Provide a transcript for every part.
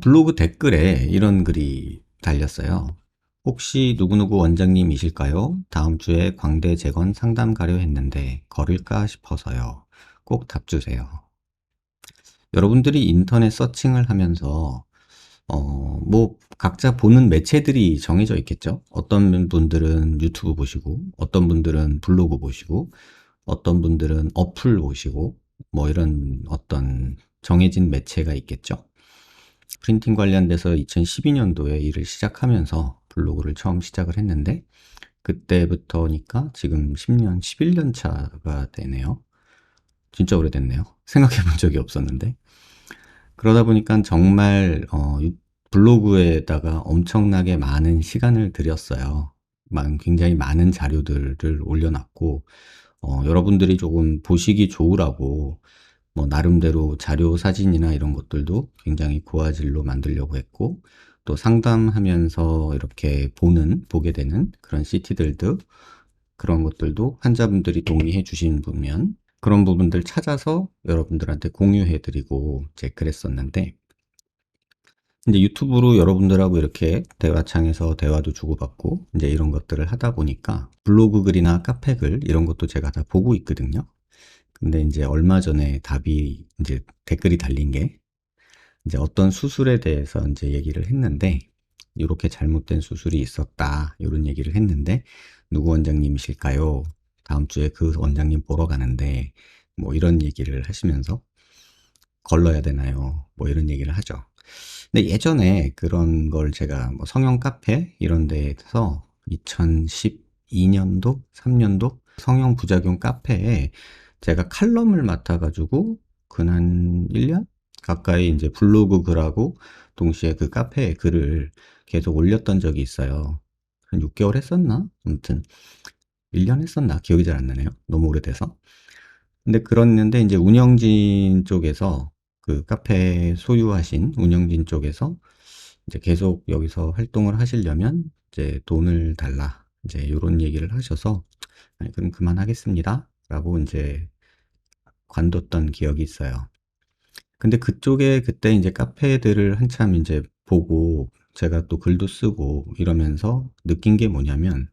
블로그 댓글에 이런 글이 달렸어요. 혹시 누구누구 원장님이실까요? 다음 주에 광대 재건 상담 가려 했는데 걸을까 싶어서요. 꼭 답 주세요. 여러분들이 인터넷 서칭을 하면서 각자 보는 매체들이 정해져 있겠죠? 어떤 분들은 유튜브 보시고, 어떤 분들은 블로그 보시고, 어떤 분들은 어플 보시고, 뭐 이런 어떤 정해진 매체가 있겠죠? 프린팅 관련돼서 2012년도에 일을 시작하면서 블로그를 처음 시작을 했는데, 그때부터니까 지금 10년, 11년 차가 되네요. 진짜 오래됐네요. 생각해 본 적이 없었는데. 그러다 보니까 정말 블로그에다가 엄청나게 많은 시간을 들였어요. 굉장히 많은 자료들을 올려놨고, 여러분들이 조금 보시기 좋으라고 뭐 나름대로 자료 사진이나 이런 것들도 굉장히 고화질로 만들려고 했고, 또 상담하면서 이렇게 보게 되는 그런 CT들도, 그런 것들도 환자분들이 동의해 주신 분면 그런 부분들 찾아서 여러분들한테 공유해 드리고 이제 그랬었는데, 이제 유튜브로 여러분들하고 이렇게 대화창에서 대화도 주고받고 이제 이런 것들을 하다 보니까 블로그 글이나 카페 글 이런 것도 제가 다 보고 있거든요. 근데 이제 얼마 전에 답이 이제 댓글이 달린 게 이제 어떤 수술에 대해서 이제 얘기를 했는데, 이렇게 잘못된 수술이 있었다 이런 얘기를 했는데, 누구 원장님이실까요? 다음 주에 그 원장님 보러 가는데 뭐 이런 얘기를 하시면서 걸러야 되나요? 뭐 이런 얘기를 하죠. 근데 예전에 그런 걸 제가 뭐 성형 카페 이런 데에서 2012년도, 3년도 성형 부작용 카페에 제가 칼럼을 맡아가지고 근한 1년 가까이 이제 블로그 글하고 동시에 그 카페에 글을 계속 올렸던 적이 있어요. 한 6개월 했었나? 아무튼 1년 했었나? 기억이 잘 안 나네요. 너무 오래돼서. 근데 그랬는데 이제 운영진 쪽에서, 그 카페 소유하신 운영진 쪽에서 이제 계속 여기서 활동을 하시려면 이제 돈을 달라, 이제 요런 얘기를 하셔서 아니 그럼 그만하겠습니다 라고 이제 관뒀던 기억이 있어요. 근데 그쪽에 그때 이제 카페들을 한참 이제 보고 제가 또 글도 쓰고 이러면서 느낀 게 뭐냐면,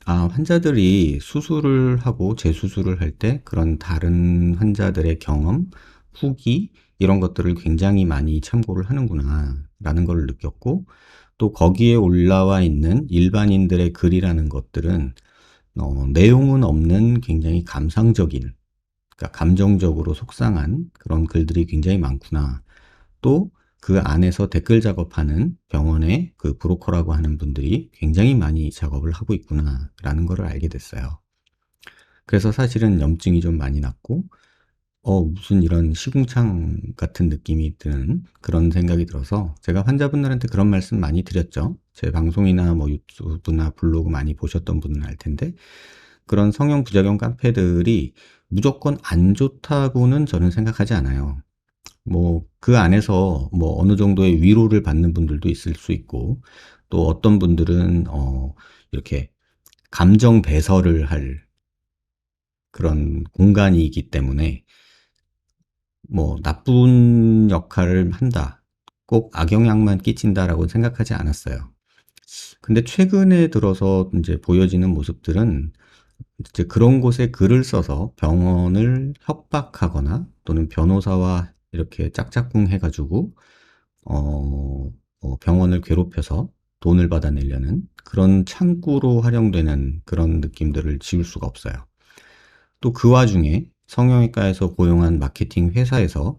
환자들이 수술을 하고 재수술을 할 때 그런 다른 환자들의 경험, 후기, 이런 것들을 굉장히 많이 참고를 하는구나, 라는 걸 느꼈고, 또 거기에 올라와 있는 일반인들의 글이라는 것들은, 내용은 없는 굉장히 감상적인, 그러니까 감정적으로 속상한 그런 글들이 굉장히 많구나. 또 그 안에서 댓글 작업하는 병원의 그 브로커라고 하는 분들이 굉장히 많이 작업을 하고 있구나라는 것을 알게 됐어요. 그래서 사실은 염증이 좀 많이 났고, 무슨 이런 시궁창 같은 느낌이 드는 그런 생각이 들어서 제가 환자분들한테 그런 말씀 많이 드렸죠. 제 방송이나 뭐 유튜브나 블로그 많이 보셨던 분은 알 텐데, 그런 성형 부작용 카페들이 무조건 안 좋다고는 저는 생각하지 않아요. 뭐 그 안에서 뭐 어느 정도의 위로를 받는 분들도 있을 수 있고, 또 어떤 분들은 이렇게 감정 배설을 할 그런 공간이기 때문에 뭐 나쁜 역할을 한다, 꼭 악영향만 끼친다라고 생각하지 않았어요. 근데 최근에 들어서 이제 보여지는 모습들은 이제 그런 곳에 글을 써서 병원을 협박하거나 또는 변호사와 이렇게 짝짝꿍 해가지고 병원을 괴롭혀서 돈을 받아내려는 그런 창구로 활용되는 그런 느낌들을 지울 수가 없어요. 또 그 와중에 성형외과에서 고용한 마케팅 회사에서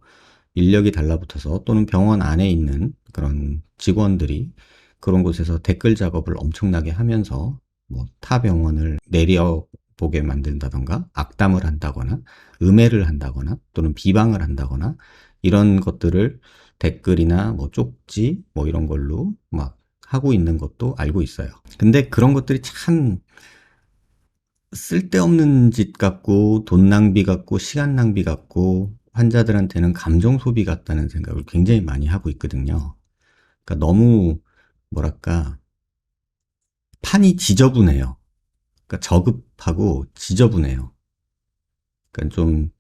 인력이 달라붙어서, 또는 병원 안에 있는 그런 직원들이 그런 곳에서 댓글 작업을 엄청나게 하면서 뭐 타 병원을 내려보게 만든다던가, 악담을 한다거나, 음해를 한다거나, 또는 비방을 한다거나, 이런 것들을 댓글이나 뭐 쪽지 뭐 이런 걸로 막 하고 있는 것도 알고 있어요. 근데 그런 것들이 참 쓸데없는 짓 같고, 돈 낭비 같고, 시간 낭비 같고, 환자들한테는 감정 소비 같다는 생각을 굉장히 많이 하고 있거든요. 그러니까 너무, 뭐랄까, 판이 지저분해요. 그러니까 저급하고 지저분해요. 그러니까 좀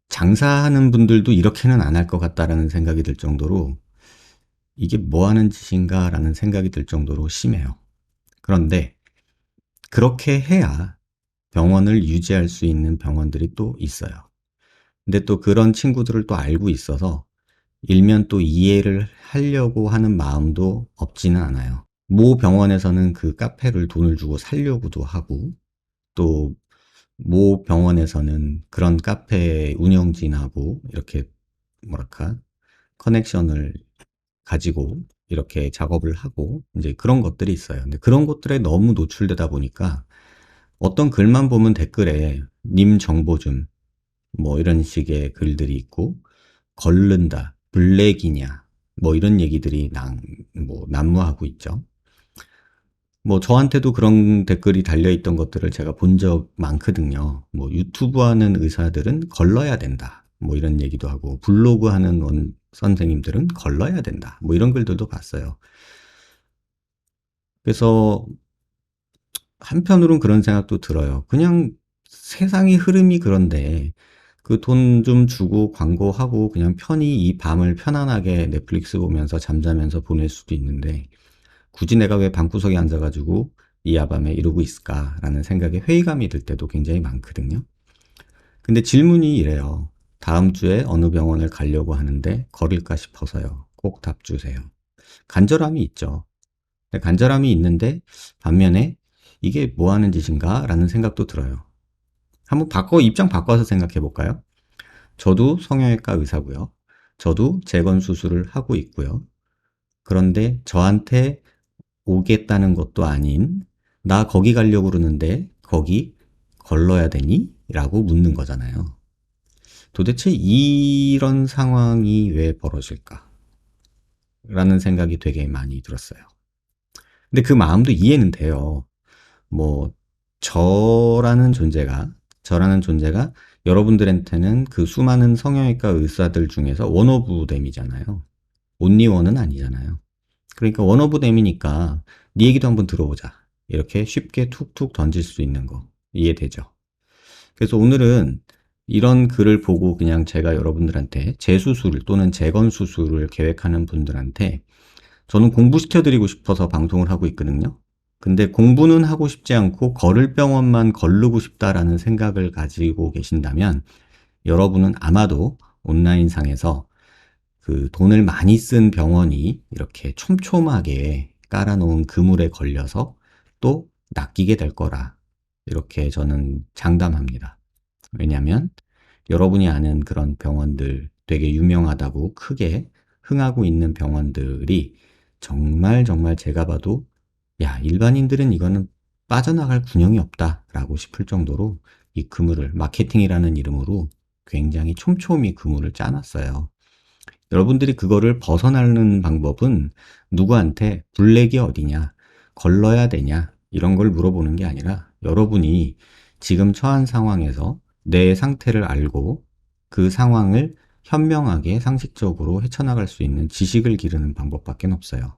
장사하는 분들도 이렇게는 안 할 것 같다라는 생각이 들 정도로 이게 뭐 하는 짓인가라는 생각이 들 정도로 심해요. 그런데 그렇게 해야 병원을 유지할 수 있는 병원들이 또 있어요. 근데 또 그런 친구들을 또 알고 있어서 일면 또 이해를 하려고 하는 마음도 없지는 않아요. 모 병원에서는 그 카페를 돈을 주고 살려고도 하고, 또 모 병원에서는 그런 카페 운영진하고 이렇게 뭐랄까 커넥션을 가지고 이렇게 작업을 하고 이제 그런 것들이 있어요. 근데 그런 것들에 너무 노출되다 보니까 어떤 글만 보면 댓글에 님 정보 좀 뭐 이런 식의 글들이 있고, 걸른다, 블랙이냐 뭐 이런 얘기들이 뭐 난무하고 있죠. 뭐 저한테도 그런 댓글이 달려있던 것들을 제가 본 적 많거든요. 뭐 유튜브 하는 의사들은 걸러야 된다. 뭐 이런 얘기도 하고, 블로그 하는 선생님들은 걸러야 된다. 뭐 이런 글들도 봤어요. 그래서 한편으론 그런 생각도 들어요. 그냥 세상의 흐름이 그런데 그 돈 좀 주고 광고하고 그냥 편히 이 밤을 편안하게 넷플릭스 보면서 잠자면서 보낼 수도 있는데, 굳이 내가 왜 방구석에 앉아가지고 이 야밤에 이러고 있을까라는 생각에 회의감이 들 때도 굉장히 많거든요. 근데 질문이 이래요. 다음 주에 어느 병원을 가려고 하는데 걸을까 싶어서요. 꼭 답 주세요. 간절함이 있죠. 간절함이 있는데 반면에 이게 뭐 하는 짓인가 라는 생각도 들어요. 한번 입장 바꿔서 생각해 볼까요? 저도 성형외과 의사고요. 저도 재건 수술을 하고 있고요. 그런데 저한테 오겠다는 것도 아닌 나 거기 가려고 그러는데 거기 걸러야 되니? 라고 묻는 거잖아요. 도대체 이런 상황이 왜 벌어질까? 라는 생각이 되게 많이 들었어요. 근데 그 마음도 이해는 돼요. 뭐 저라는 존재가 여러분들한테는 그 수많은 성형외과 의사들 중에서 원 오브 댐이잖아요. 온리 원은 아니잖아요. 그러니까 원 오브 댐이니까 네 얘기도 한번 들어보자. 이렇게 쉽게 툭툭 던질 수 있는 거 이해되죠? 그래서 오늘은 이런 글을 보고 그냥 제가 여러분들한테 재수술 또는 재건 수술을 계획하는 분들한테 저는 공부시켜드리고 싶어서 방송을 하고 있거든요. 근데 공부는 하고 싶지 않고 걸을 병원만 걸르고 싶다라는 생각을 가지고 계신다면 여러분은 아마도 온라인상에서 그 돈을 많이 쓴 병원이 이렇게 촘촘하게 깔아놓은 그물에 걸려서 또 낚이게 될 거라 이렇게 저는 장담합니다. 왜냐하면 여러분이 아는 그런 병원들, 되게 유명하다고 크게 흥하고 있는 병원들이 정말 정말 제가 봐도 야, 일반인들은 이거는 빠져나갈 군형이 없다라고 싶을 정도로 이 그물을 마케팅이라는 이름으로 굉장히 촘촘히 그물을 짜놨어요. 여러분들이 그거를 벗어나는 방법은 누구한테 블랙이 어디냐, 걸러야 되냐, 이런 걸 물어보는 게 아니라 여러분이 지금 처한 상황에서 내 상태를 알고 그 상황을 현명하게 상식적으로 헤쳐나갈 수 있는 지식을 기르는 방법밖에 없어요.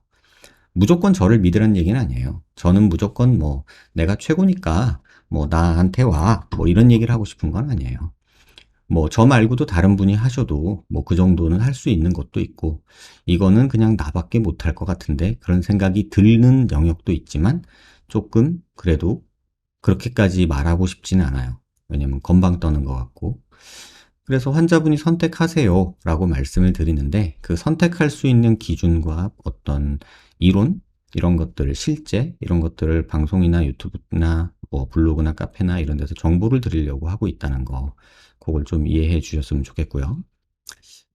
무조건 저를 믿으라는 얘기는 아니에요. 저는 무조건 뭐 내가 최고니까 뭐 나한테 와, 뭐 이런 얘기를 하고 싶은 건 아니에요. 뭐 저 말고도 다른 분이 하셔도 뭐 그 정도는 할 수 있는 것도 있고, 이거는 그냥 나밖에 못할 것 같은데 그런 생각이 드는 영역도 있지만 조금 그래도 그렇게까지 말하고 싶지는 않아요. 왜냐면 건방 떠는 것 같고. 그래서 환자분이 선택하세요 라고 말씀을 드리는데, 그 선택할 수 있는 기준과 어떤 이론 이런 것들을, 실제 이런 것들을 방송이나 유튜브나 뭐 블로그나 카페나 이런 데서 정보를 드리려고 하고 있다는 거, 그걸 좀 이해해 주셨으면 좋겠고요.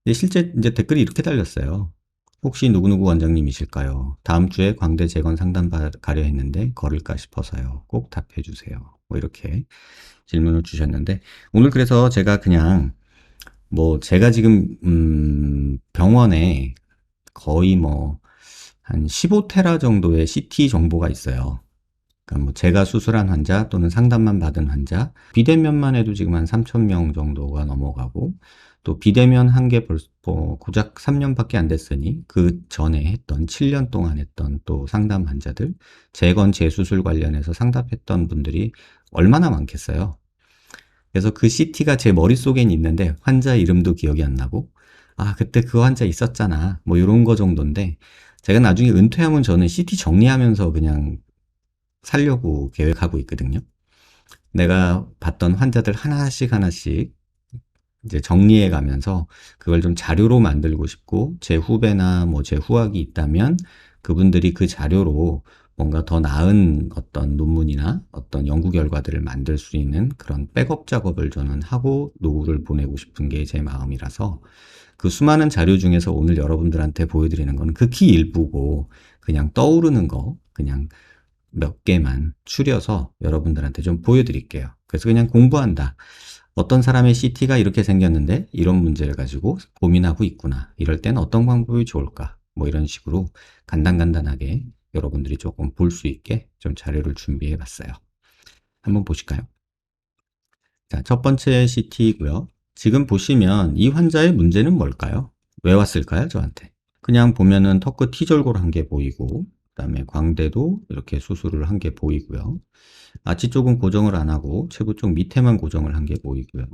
근데 실제 이제 댓글이 이렇게 달렸어요. 혹시 누구누구 원장님이실까요? 다음 주에 광대 재건 상담 가려 했는데 걸을까 싶어서요. 꼭 답해 주세요. 뭐 이렇게 질문을 주셨는데, 오늘 그래서 제가 그냥 뭐 제가 지금 병원에 거의 뭐 한 15테라 정도의 CT 정보가 있어요. 그러니까 뭐 제가 수술한 환자 또는 상담만 받은 환자, 비대면만 해도 지금 한 3,000명 정도가 넘어가고, 또 비대면 한 게 벌써 고작 3년밖에 안 됐으니 그 전에 했던 7년 동안 했던 또 상담 환자들, 재건 재수술 관련해서 상담했던 분들이 얼마나 많겠어요. 그래서 그 CT가 제 머릿속엔 있는데 환자 이름도 기억이 안 나고, 아, 그때 그 환자 있었잖아. 뭐 이런 거 정도인데, 제가 나중에 은퇴하면 저는 CT 정리하면서 그냥 살려고 계획하고 있거든요. 내가 봤던 환자들 하나씩 하나씩 이제 정리해 가면서 그걸 좀 자료로 만들고 싶고, 제 후배나 뭐 제 후학이 있다면 그분들이 그 자료로 뭔가 더 나은 어떤 논문이나 어떤 연구 결과들을 만들 수 있는 그런 백업 작업을 저는 하고 노후를 보내고 싶은 게 제 마음이라서, 그 수많은 자료 중에서 오늘 여러분들한테 보여드리는 건 극히 일부고 그냥 떠오르는 거 그냥 몇 개만 추려서 여러분들한테 좀 보여드릴게요. 그래서 그냥 공부한다. 어떤 사람의 CT가 이렇게 생겼는데 이런 문제를 가지고 고민하고 있구나. 이럴 땐 어떤 방법이 좋을까? 뭐 이런 식으로 간단간단하게 여러분들이 조금 볼 수 있게 좀 자료를 준비해 봤어요. 한번 보실까요? 자, 첫 번째 CT이고요. 지금 보시면 이 환자의 문제는 뭘까요? 왜 왔을까요? 저한테. 그냥 보면은 턱끝 T절골 한 개 보이고, 그다음에 광대도 이렇게 수술을 한 개 보이고요. 아치 쪽은 고정을 안 하고 체부 쪽 밑에만 고정을 한 게 보이고요.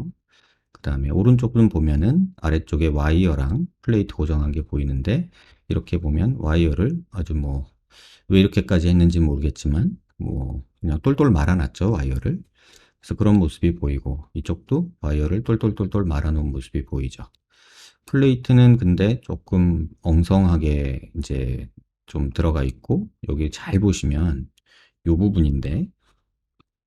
그다음에 오른쪽은 보면은 아래쪽에 와이어랑 플레이트 고정한 게 보이는데, 이렇게 보면 와이어를 아주 뭐 왜 이렇게까지 했는지 모르겠지만 뭐 그냥 똘똘 말아놨죠, 와이어를. 그래서 그런 모습이 보이고, 이쪽도 와이어를 똘똘똘똘 말아놓은 모습이 보이죠. 플레이트는 근데 조금 엉성하게 이제 좀 들어가 있고, 여기 잘 보시면 요 부분인데,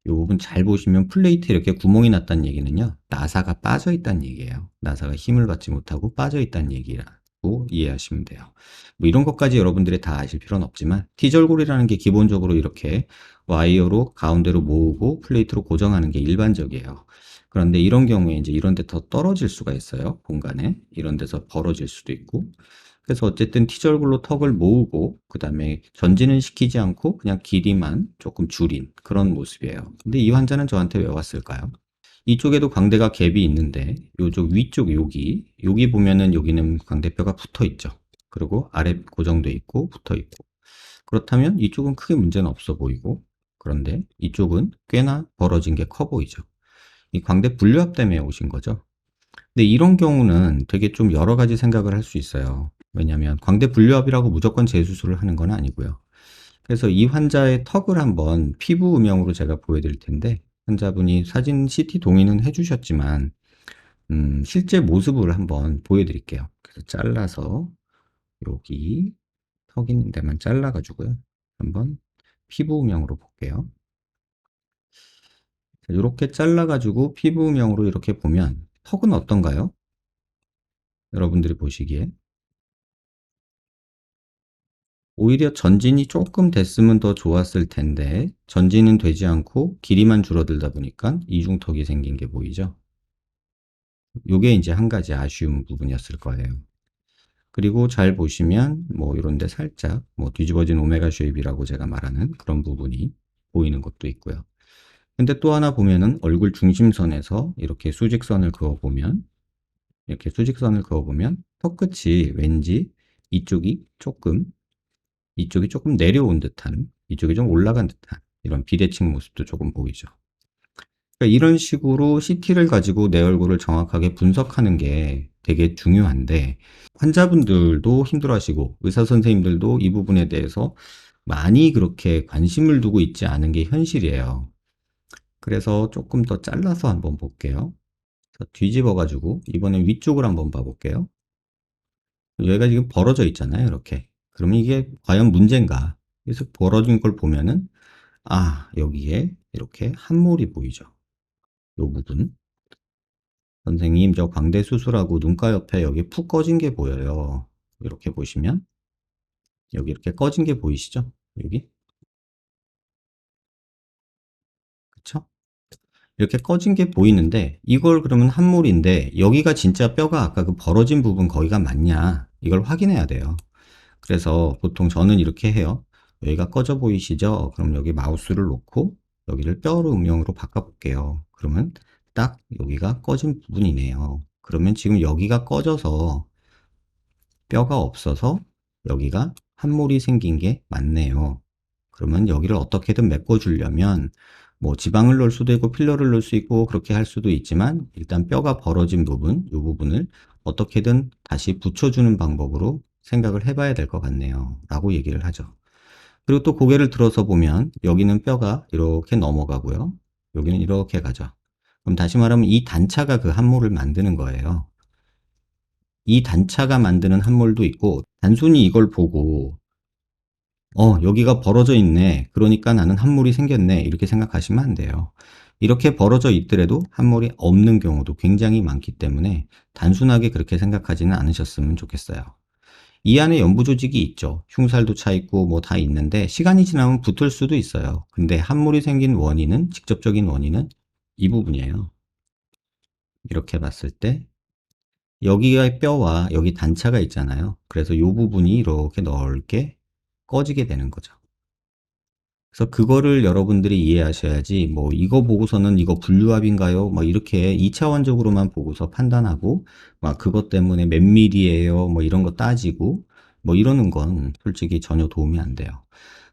이 부분 잘 보시면 플레이트에 이렇게 구멍이 났다는 얘기는요, 나사가 빠져 있다는 얘기예요. 나사가 힘을 받지 못하고 빠져 있다는 얘기라고 이해하시면 돼요. 뭐 이런 것까지 여러분들이 다 아실 필요는 없지만, T절골이라는 게 기본적으로 이렇게 와이어로 가운데로 모으고 플레이트로 고정하는 게 일반적이에요. 그런데 이런 경우에 이제 이런 데 더 떨어질 수가 있어요. 공간에. 이런 데서 벌어질 수도 있고. 그래서 어쨌든 T절굴로 턱을 모으고 그다음에 전진은 시키지 않고 그냥 길이만 조금 줄인 그런 모습이에요. 근데 이 환자는 저한테 왜 왔을까요? 이쪽에도 광대가 갭이 있는데 요쪽 위쪽 여기 보면은 여기는 광대뼈가 붙어 있죠. 그리고 아래 고정돼 있고 붙어 있고. 그렇다면 이쪽은 크게 문제는 없어 보이고, 그런데 이쪽은 꽤나 벌어진 게 커 보이죠. 이 광대 분류압 때문에 오신 거죠. 근데 이런 경우는 되게 좀 여러 가지 생각을 할 수 있어요. 왜냐하면 광대 분류압이라고 무조건 재수술을 하는 건 아니고요. 그래서 이 환자의 턱을 한번 피부 음영으로 제가 보여드릴 텐데, 환자분이 사진 CT 동의는 해주셨지만 실제 모습을 한번 보여드릴게요. 그래서 잘라서 여기 턱 있는 데만 잘라가지고요. 한번 피부 음영으로 볼게요. 이렇게 잘라가지고 피부 음영으로 이렇게 보면 턱은 어떤가요? 여러분들이 보시기에. 오히려 전진이 조금 됐으면 더 좋았을 텐데 전진은 되지 않고 길이만 줄어들다 보니까 이중턱이 생긴 게 보이죠. 요게 이제 한 가지 아쉬운 부분이었을 거예요. 그리고 잘 보시면 뭐 이런 데 살짝 뭐 뒤집어진 오메가 쉐입이라고 제가 말하는 그런 부분이 보이는 것도 있고요. 근데 또 하나 보면은 얼굴 중심선에서 이렇게 수직선을 그어보면, 이렇게 수직선을 그어보면 턱끝이 왠지 이쪽이 조금 이쪽이 조금 내려온 듯한, 이쪽이 좀 올라간 듯한 이런 비대칭 모습도 조금 보이죠. 그러니까 이런 식으로 CT를 가지고 내 얼굴을 정확하게 분석하는 게 되게 중요한데, 환자분들도 힘들어하시고 의사 선생님들도 이 부분에 대해서 많이 그렇게 관심을 두고 있지 않은 게 현실이에요. 그래서 조금 더 잘라서 한번 볼게요. 뒤집어 가지고 이번엔 위쪽을 한번 봐볼게요. 여기가 지금 벌어져 있잖아요, 이렇게. 그러면 이게 과연 문제인가? 그래서 벌어진 걸 보면은, 아, 여기에 이렇게 함몰이 보이죠. 요 부분. 선생님, 저 광대 수술하고 눈가 옆에 여기 푹 꺼진 게 보여요. 이렇게 보시면, 여기 이렇게 꺼진 게 보이시죠? 여기? 그쵸? 이렇게 꺼진 게 보이는데, 이걸 그러면 함몰인데, 여기가 진짜 뼈가 아까 그 벌어진 부분 거기가 맞냐? 이걸 확인해야 돼요. 그래서 보통 저는 이렇게 해요. 여기가 꺼져 보이시죠? 그럼 여기 마우스를 놓고 여기를 뼈로 음영으로 바꿔볼게요. 그러면 딱 여기가 꺼진 부분이네요. 그러면 지금 여기가 꺼져서 뼈가 없어서 여기가 함몰이 생긴 게 맞네요. 그러면 여기를 어떻게든 메꿔주려면 뭐 지방을 넣을 수도 있고 필러를 넣을 수 있고 그렇게 할 수도 있지만 일단 뼈가 벌어진 부분, 이 부분을 어떻게든 다시 붙여주는 방법으로 생각을 해봐야 될 것 같네요. 라고 얘기를 하죠. 그리고 또 고개를 들어서 보면 여기는 뼈가 이렇게 넘어가고요. 여기는 이렇게 가죠. 그럼 다시 말하면 이 단차가 그 함몰을 만드는 거예요. 이 단차가 만드는 함몰도 있고 단순히 이걸 보고 여기가 벌어져 있네. 그러니까 나는 함몰이 생겼네. 이렇게 생각하시면 안 돼요. 이렇게 벌어져 있더라도 함몰이 없는 경우도 굉장히 많기 때문에 단순하게 그렇게 생각하지는 않으셨으면 좋겠어요. 이 안에 연부 조직이 있죠. 흉살도 차 있고 뭐 다 있는데 시간이 지나면 붙을 수도 있어요. 근데 함몰이 생긴 원인은 직접적인 원인은 이 부분이에요. 이렇게 봤을 때 여기가 뼈와 여기 단차가 있잖아요. 그래서 이 부분이 이렇게 넓게 꺼지게 되는 거죠. 그래서 그거를 여러분들이 이해하셔야지 뭐 이거 보고서는 이거 분류합인가요? 막 이렇게 2차원적으로만 보고서 판단하고 막 그것 때문에 몇 밀리예요? 뭐 이런 거 따지고 뭐 이러는 건 솔직히 전혀 도움이 안 돼요.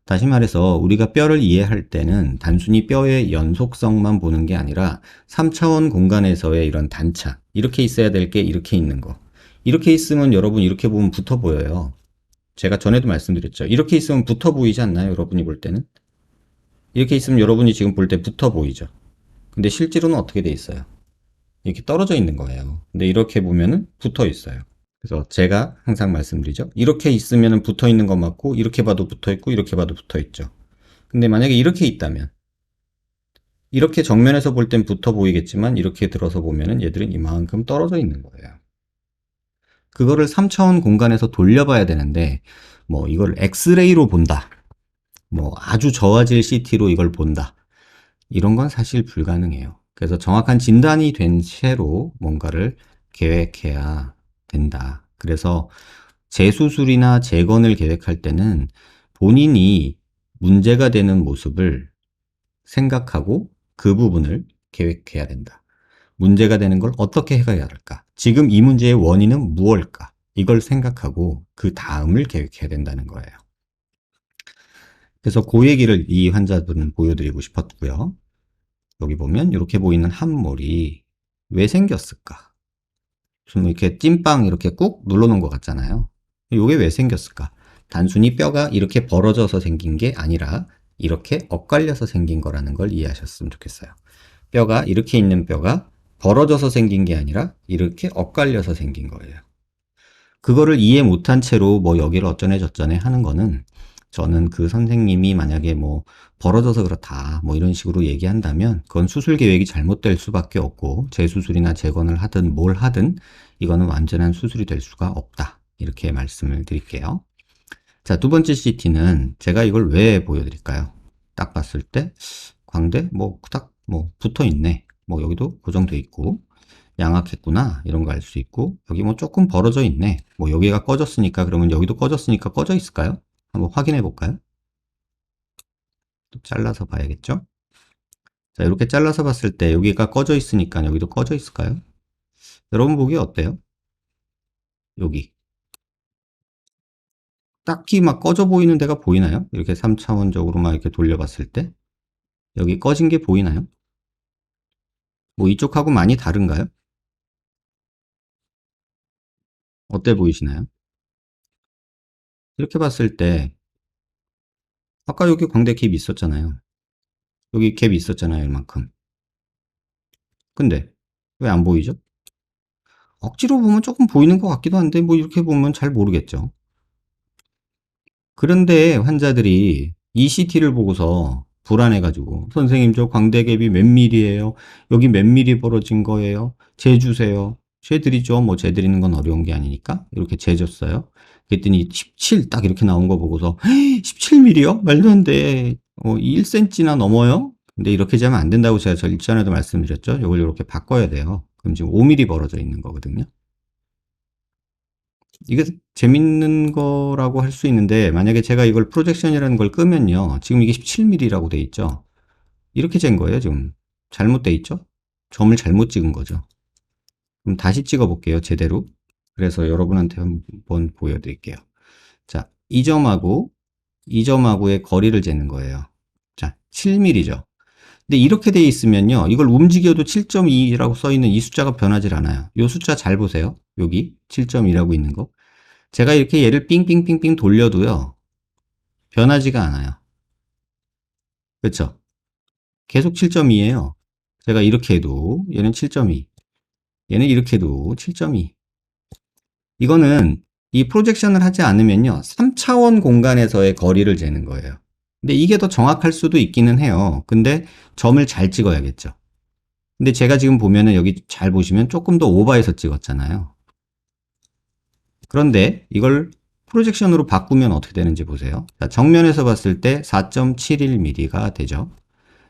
다시 말해서 우리가 뼈를 이해할 때는 단순히 뼈의 연속성만 보는 게 아니라 3차원 공간에서의 이런 단차, 이렇게 있어야 될 게 이렇게 있는 거. 이렇게 있으면 여러분 이렇게 보면 붙어 보여요. 제가 전에도 말씀드렸죠. 이렇게 있으면 붙어 보이지 않나요? 여러분이 볼 때는? 이렇게 있으면 여러분이 지금 볼 때 붙어 보이죠. 근데 실제로는 어떻게 돼 있어요? 이렇게 떨어져 있는 거예요. 근데 이렇게 보면은 붙어 있어요. 그래서 제가 항상 말씀드리죠. 이렇게 있으면 붙어 있는 것 맞고, 이렇게 봐도 붙어 있고, 이렇게 봐도 붙어 있죠. 근데 만약에 이렇게 있다면, 이렇게 정면에서 볼 땐 붙어 보이겠지만, 이렇게 들어서 보면은 얘들은 이만큼 떨어져 있는 거예요. 그거를 3차원 공간에서 돌려봐야 되는데, 뭐 이걸 엑스레이로 본다. 뭐 아주 저화질 CT로 이걸 본다. 이런 건 사실 불가능해요. 그래서 정확한 진단이 된 채로 뭔가를 계획해야 된다. 그래서 재수술이나 재건을 계획할 때는 본인이 문제가 되는 모습을 생각하고 그 부분을 계획해야 된다. 문제가 되는 걸 어떻게 해가야 할까? 지금 이 문제의 원인은 무엇일까? 이걸 생각하고 그 다음을 계획해야 된다는 거예요. 그래서 그 얘기를 이 환자분은 보여드리고 싶었고요. 여기 보면 이렇게 보이는 함몰이 왜 생겼을까? 좀 이렇게 찐빵 이렇게 꾹 눌러놓은 것 같잖아요. 이게 왜 생겼을까? 단순히 뼈가 이렇게 벌어져서 생긴 게 아니라 이렇게 엇갈려서 생긴 거라는 걸 이해하셨으면 좋겠어요. 뼈가 이렇게 있는 뼈가 벌어져서 생긴 게 아니라 이렇게 엇갈려서 생긴 거예요. 그거를 이해 못한 채로 뭐 여기를 어쩌네 저쩌네 하는 거는 저는 그 선생님이 만약에 뭐 벌어져서 그렇다 뭐 이런 식으로 얘기한다면 그건 수술 계획이 잘못될 수밖에 없고 재수술이나 재건을 하든 뭘 하든 이거는 완전한 수술이 될 수가 없다. 이렇게 말씀을 드릴게요. 자, 두 번째 CT는 제가 이걸 왜 보여드릴까요? 딱 봤을 때 광대 뭐 딱 뭐 붙어 있네. 뭐 여기도 고정돼 있고 양악했구나 이런 거 알 수 있고 여기 뭐 조금 벌어져 있네. 뭐 여기가 꺼졌으니까 그러면 여기도 꺼졌으니까 꺼져 있을까요? 한번 확인해 볼까요? 또 잘라서 봐야겠죠? 자, 이렇게 잘라서 봤을 때 여기가 꺼져 있으니까 여기도 꺼져 있을까요? 여러분 보기 어때요? 여기 딱히 막 꺼져 보이는 데가 보이나요? 이렇게 3차원적으로만 이렇게 돌려봤을 때 여기 꺼진 게 보이나요? 뭐 이쪽하고 많이 다른가요? 어때 보이시나요? 이렇게 봤을 때 아까 여기 광대 갭 있었잖아요. 여기 갭 있었잖아요, 이만큼. 근데 왜 안 보이죠? 억지로 보면 조금 보이는 것 같기도 한데 뭐 이렇게 보면 잘 모르겠죠. 그런데 환자들이 ECT를 보고서 불안해가지고 선생님 저 광대갭이 몇 밀리예요? 여기 몇 밀리 벌어진 거예요? 재주세요. 재드리죠. 뭐 재드리는 건 어려운 게 아니니까 이렇게 재줬어요. 그랬더니 17 딱 이렇게 나온 거 보고서 17mm요? 말도 안 돼. 1cm나 넘어요? 근데 이렇게 재면 안 된다고 제가 전에도 말씀드렸죠. 이걸 이렇게 바꿔야 돼요. 그럼 지금 5mm 벌어져 있는 거거든요. 이게 재밌는 거라고 할 수 있는데 만약에 제가 이걸 프로젝션이라는 걸 끄면요. 지금 이게 17mm라고 돼 있죠. 이렇게 잰 거예요, 지금. 잘못돼 있죠? 점을 잘못 찍은 거죠. 그럼 다시 찍어 볼게요, 제대로. 그래서 여러분한테 한번 보여드릴게요. 자, 이 점하고 이 점하고의 거리를 재는 거예요. 자, 7mm죠. 근데 이렇게 돼 있으면요. 이걸 움직여도 7.2라고 써 있는 이 숫자가 변하질 않아요. 이 숫자 잘 보세요. 여기 7.2라고 있는 거. 제가 이렇게 얘를 삥삥삥삥 돌려도요. 변하지가 않아요. 그렇죠? 계속 7.2예요. 제가 이렇게 해도 얘는 7.2. 얘는 이렇게 해도 7.2. 이거는 이 프로젝션을 하지 않으면요. 3차원 공간에서의 거리를 재는 거예요. 근데 이게 더 정확할 수도 있기는 해요. 근데 점을 잘 찍어야겠죠. 근데 제가 지금 보면은 여기 잘 보시면 조금 더 오버해서 찍었잖아요. 그런데 이걸 프로젝션으로 바꾸면 어떻게 되는지 보세요. 자, 정면에서 봤을 때 4.71mm가 되죠.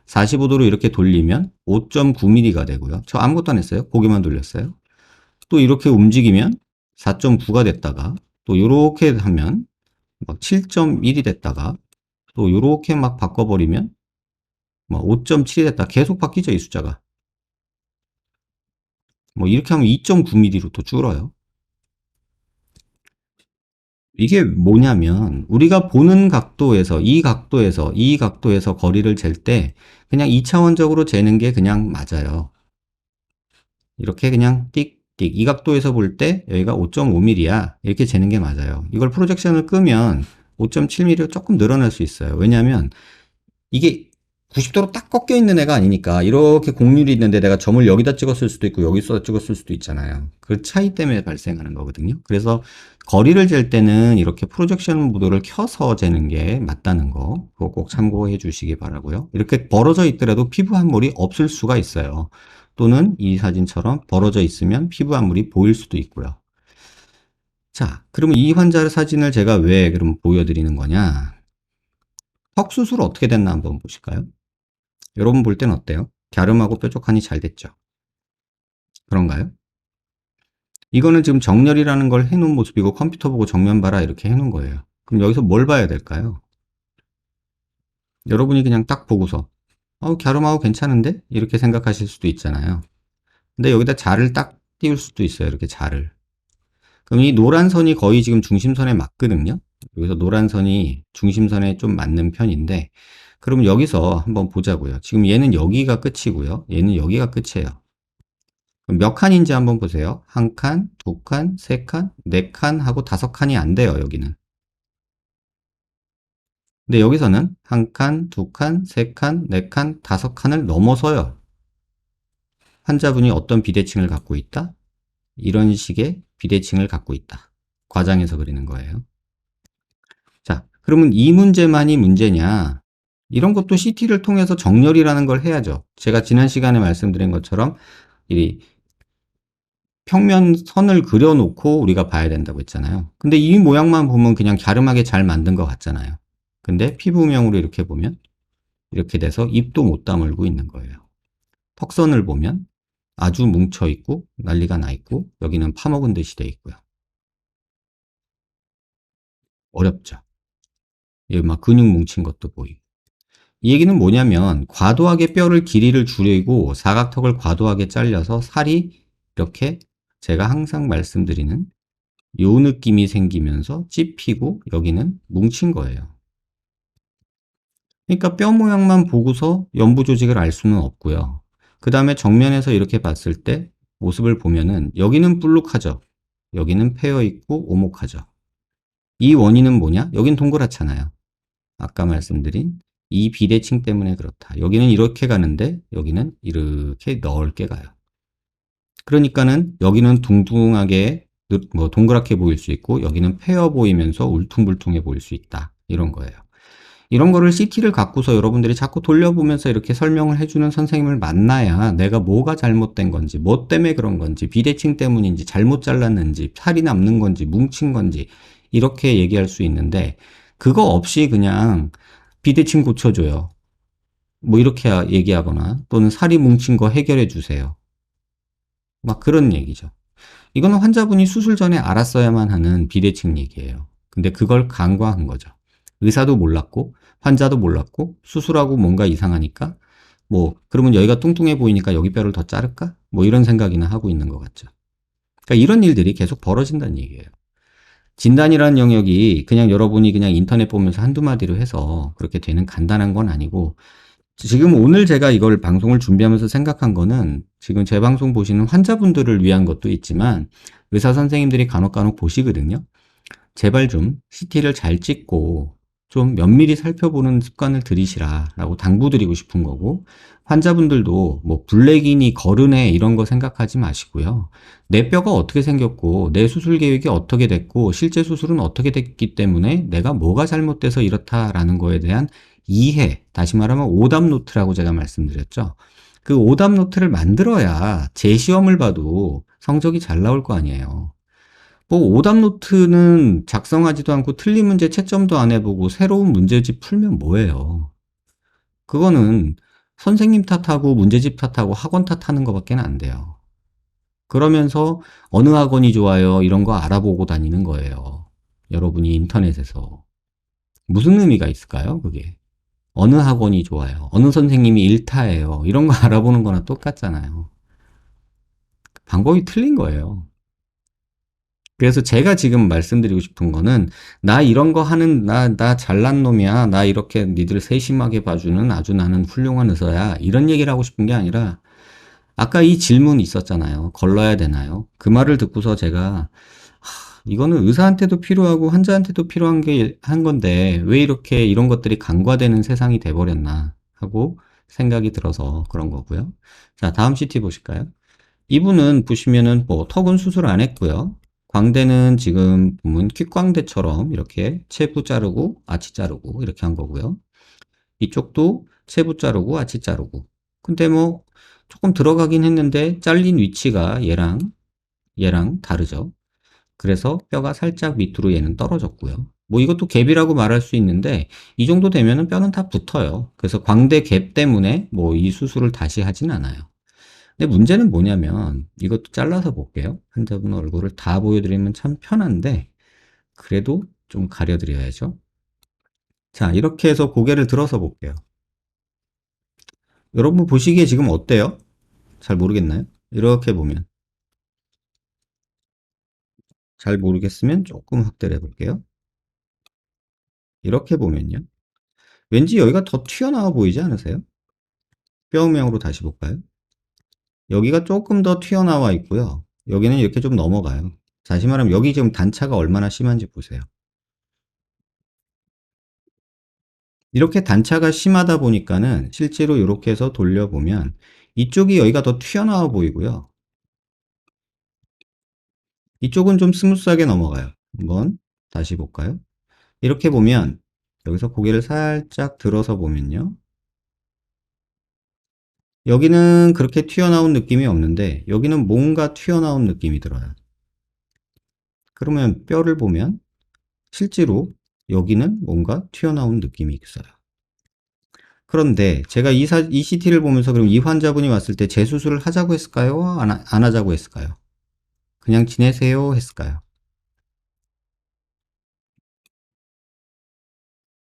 45도로 이렇게 돌리면 5.9mm가 되고요. 저 아무것도 안 했어요. 고개만 돌렸어요. 또 이렇게 움직이면 4.9가 됐다가 또 이렇게 하면 막 7.1이 됐다가 또 이렇게 막 바꿔버리면 막 5.7이 됐다. 계속 바뀌죠, 이 숫자가. 뭐 이렇게 하면 2.9mm로 또 줄어요. 이게 뭐냐면 우리가 보는 각도에서 이 각도에서 거리를 잴 때 그냥 2차원적으로 재는 게 그냥 맞아요. 이렇게 그냥 띡띡 이 각도에서 볼 때 여기가 5.5mm야 이렇게 재는 게 맞아요. 이걸 프로젝션을 끄면 5.7mm로 조금 늘어날 수 있어요. 왜냐하면 이게 90도로 딱 꺾여 있는 애가 아니니까 이렇게 곡률이 있는데 내가 점을 여기다 찍었을 수도 있고 여기서 찍었을 수도 있잖아요. 그 차이 때문에 발생하는 거거든요. 그래서 거리를 잴 때는 이렇게 프로젝션 모드를 켜서 재는 게 맞다는 거 그거 꼭 참고해 주시기 바라고요. 이렇게 벌어져 있더라도 피부 함몰이 없을 수가 있어요. 또는 이 사진처럼 벌어져 있으면 피부 함몰이 보일 수도 있고요. 자, 그러면 이 환자 사진을 제가 왜 그럼 보여드리는 거냐? 턱 수술 어떻게 됐나 한번 보실까요? 여러분 볼 땐 어때요? 갸름하고 뾰족하니 잘 됐죠? 그런가요? 이거는 지금 정렬이라는 걸 해놓은 모습이고 컴퓨터 보고 정면 봐라 이렇게 해놓은 거예요. 그럼 여기서 뭘 봐야 될까요? 여러분이 그냥 딱 보고서 갸름하고 괜찮은데? 이렇게 생각하실 수도 있잖아요. 근데 여기다 자를 딱 띄울 수도 있어요. 이렇게 자를. 그럼 이 노란 선이 거의 지금 중심선에 맞거든요. 여기서 노란 선이 중심선에 좀 맞는 편인데 그럼 여기서 한번 보자고요. 지금 얘는 여기가 끝이고요. 얘는 여기가 끝이에요. 그럼 몇 칸인지 한번 보세요. 한 칸, 두 칸, 세 칸, 네 칸 하고 다섯 칸이 안 돼요. 여기는. 근데 여기서는 한 칸, 두 칸, 세 칸, 네 칸, 다섯 칸을 넘어서요. 환자분이 어떤 비대칭을 갖고 있다? 이런 식의 비대칭을 갖고 있다. 과장해서 그리는 거예요. 자, 그러면 이 문제만이 문제냐? 이런 것도 CT를 통해서 정렬이라는 걸 해야죠. 제가 지난 시간에 말씀드린 것처럼 이 평면 선을 그려놓고 우리가 봐야 된다고 했잖아요. 근데 이 모양만 보면 그냥 갸름하게 잘 만든 것 같잖아요. 근데 피부명으로 이렇게 보면 이렇게 돼서 입도 못 다물고 있는 거예요. 턱선을 보면 아주 뭉쳐있고 난리가 나 있고 여기는 파먹은 듯이 돼 있고요. 어렵죠. 여기 막 근육 뭉친 것도 보이고. 이 얘기는 뭐냐면 과도하게 뼈를 길이를 줄이고 사각턱을 과도하게 잘려서 살이 이렇게 제가 항상 말씀드리는 요 느낌이 생기면서 찝히고 여기는 뭉친 거예요. 그러니까 뼈 모양만 보고서 연부 조직을 알 수는 없고요. 그 다음에 정면에서 이렇게 봤을 때 모습을 보면은 여기는 불룩하죠. 여기는 패여 있고 오목하죠. 이 원인은 뭐냐? 여긴 동그랗잖아요. 아까 말씀드린 이 비대칭 때문에 그렇다. 여기는 이렇게 가는데 여기는 이렇게 넓게 가요. 그러니까는 여기는 둥둥하게 뭐 동그랗게 보일 수 있고 여기는 패여 보이면서 울퉁불퉁해 보일 수 있다. 이런 거예요. 이런 거를 CT를 갖고서 여러분들이 자꾸 돌려보면서 이렇게 설명을 해주는 선생님을 만나야 내가 뭐가 잘못된 건지, 뭐 때문에 그런 건지, 비대칭 때문인지, 잘못 잘랐는지, 살이 남는 건지, 뭉친 건지, 이렇게 얘기할 수 있는데, 그거 없이 그냥 비대칭 고쳐줘요. 뭐 이렇게 얘기하거나, 또는 살이 뭉친 거 해결해 주세요. 막 그런 얘기죠. 이거는 환자분이 수술 전에 알았어야만 하는 비대칭 얘기예요. 근데 그걸 간과한 거죠. 의사도 몰랐고 환자도 몰랐고 수술하고 뭔가 이상하니까 뭐 그러면 여기가 뚱뚱해 보이니까 여기 뼈를 더 자를까? 뭐 이런 생각이나 하고 있는 것 같죠. 그러니까 이런 일들이 계속 벌어진다는 얘기예요. 진단이라는 영역이 그냥 여러분이 그냥 인터넷 보면서 한두 마디로 해서 그렇게 되는 간단한 건 아니고 지금 오늘 제가 이걸 방송을 준비하면서 생각한 거는 지금 제 방송 보시는 환자분들을 위한 것도 있지만 의사 선생님들이 간혹 보시거든요. 제발 좀 CT를 잘 찍고 좀 면밀히 살펴보는 습관을 들이시라라고 당부드리고 싶은 거고, 환자분들도 뭐 블랙이니 거르네 이런 거 생각하지 마시고요. 내 뼈가 어떻게 생겼고 내 수술 계획이 어떻게 됐고 실제 수술은 어떻게 됐기 때문에 내가 뭐가 잘못돼서 이렇다라는 거에 대한 이해, 다시 말하면 오답 노트라고 제가 말씀드렸죠. 그 오답 노트를 만들어야 재시험을 봐도 성적이 잘 나올 거 아니에요. 뭐 오답 노트는 작성하지도 않고 틀린 문제 채점도 안 해보고 새로운 문제집 풀면 뭐예요? 그거는 선생님 탓하고 문제집 탓하고 학원 탓하는 것밖에 안 돼요. 그러면서 어느 학원이 좋아요 이런 거 알아보고 다니는 거예요. 여러분이 인터넷에서. 무슨 의미가 있을까요, 그게? 어느 학원이 좋아요, 어느 선생님이 일타예요 이런 거 알아보는 거나 똑같잖아요. 방법이 틀린 거예요. 그래서 제가 지금 말씀드리고 싶은 거는, 나 이런 거 하는, 나 잘난 놈이야. 나 이렇게 니들 세심하게 봐주는 아주 나는 훌륭한 의사야. 이런 얘기를 하고 싶은 게 아니라, 아까 이 질문 있었잖아요. 걸러야 되나요? 그 말을 듣고서 제가, 이거는 의사한테도 필요하고 환자한테도 필요한 한 건데, 왜 이렇게 이런 것들이 간과되는 세상이 돼버렸나 하고 생각이 들어서 그런 거고요. 자, 다음 CT 보실까요? 이분은 보시면은 뭐 턱은 수술 안 했고요. 광대는 지금 보면 퀵광대처럼 이렇게 체부 자르고 아치 자르고 이렇게 한 거고요. 이쪽도 체부 자르고 아치 자르고. 근데 뭐 조금 들어가긴 했는데 잘린 위치가 얘랑 다르죠. 그래서 뼈가 살짝 밑으로 얘는 떨어졌고요. 뭐 이것도 갭이라고 말할 수 있는데 이 정도 되면은 뼈는 다 붙어요. 그래서 광대 갭 때문에 뭐 이 수술을 다시 하진 않아요. 근데 문제는 뭐냐면 이것도 잘라서 볼게요. 환자분 얼굴을 다 보여드리면 참 편한데 그래도 좀 가려드려야죠. 자, 이렇게 해서 고개를 들어서 볼게요. 여러분 보시기에 지금 어때요? 잘 모르겠나요? 이렇게 보면. 잘 모르겠으면 조금 확대를 해볼게요. 이렇게 보면요. 왠지 여기가 더 튀어나와 보이지 않으세요? 뼈음향으로 다시 볼까요? 여기가 조금 더 튀어나와 있고요. 여기는 이렇게 좀 넘어가요. 다시 말하면 여기 지금 단차가 얼마나 심한지 보세요. 이렇게 단차가 심하다 보니까는 실제로 이렇게 해서 돌려보면 이쪽이 여기가 더 튀어나와 보이고요. 이쪽은 좀 스무스하게 넘어가요. 한번 다시 볼까요? 이렇게 보면 여기서 고개를 살짝 들어서 보면요. 여기는 그렇게 튀어나온 느낌이 없는데 여기는 뭔가 튀어나온 느낌이 들어요. 그러면 뼈를 보면 실제로 여기는 뭔가 튀어나온 느낌이 있어요. 그런데 제가 이 CT를 보면서 그럼 이 환자분이 왔을 때 재수술을 하자고 했을까요? 안 하자고 했을까요? 그냥 지내세요 했을까요?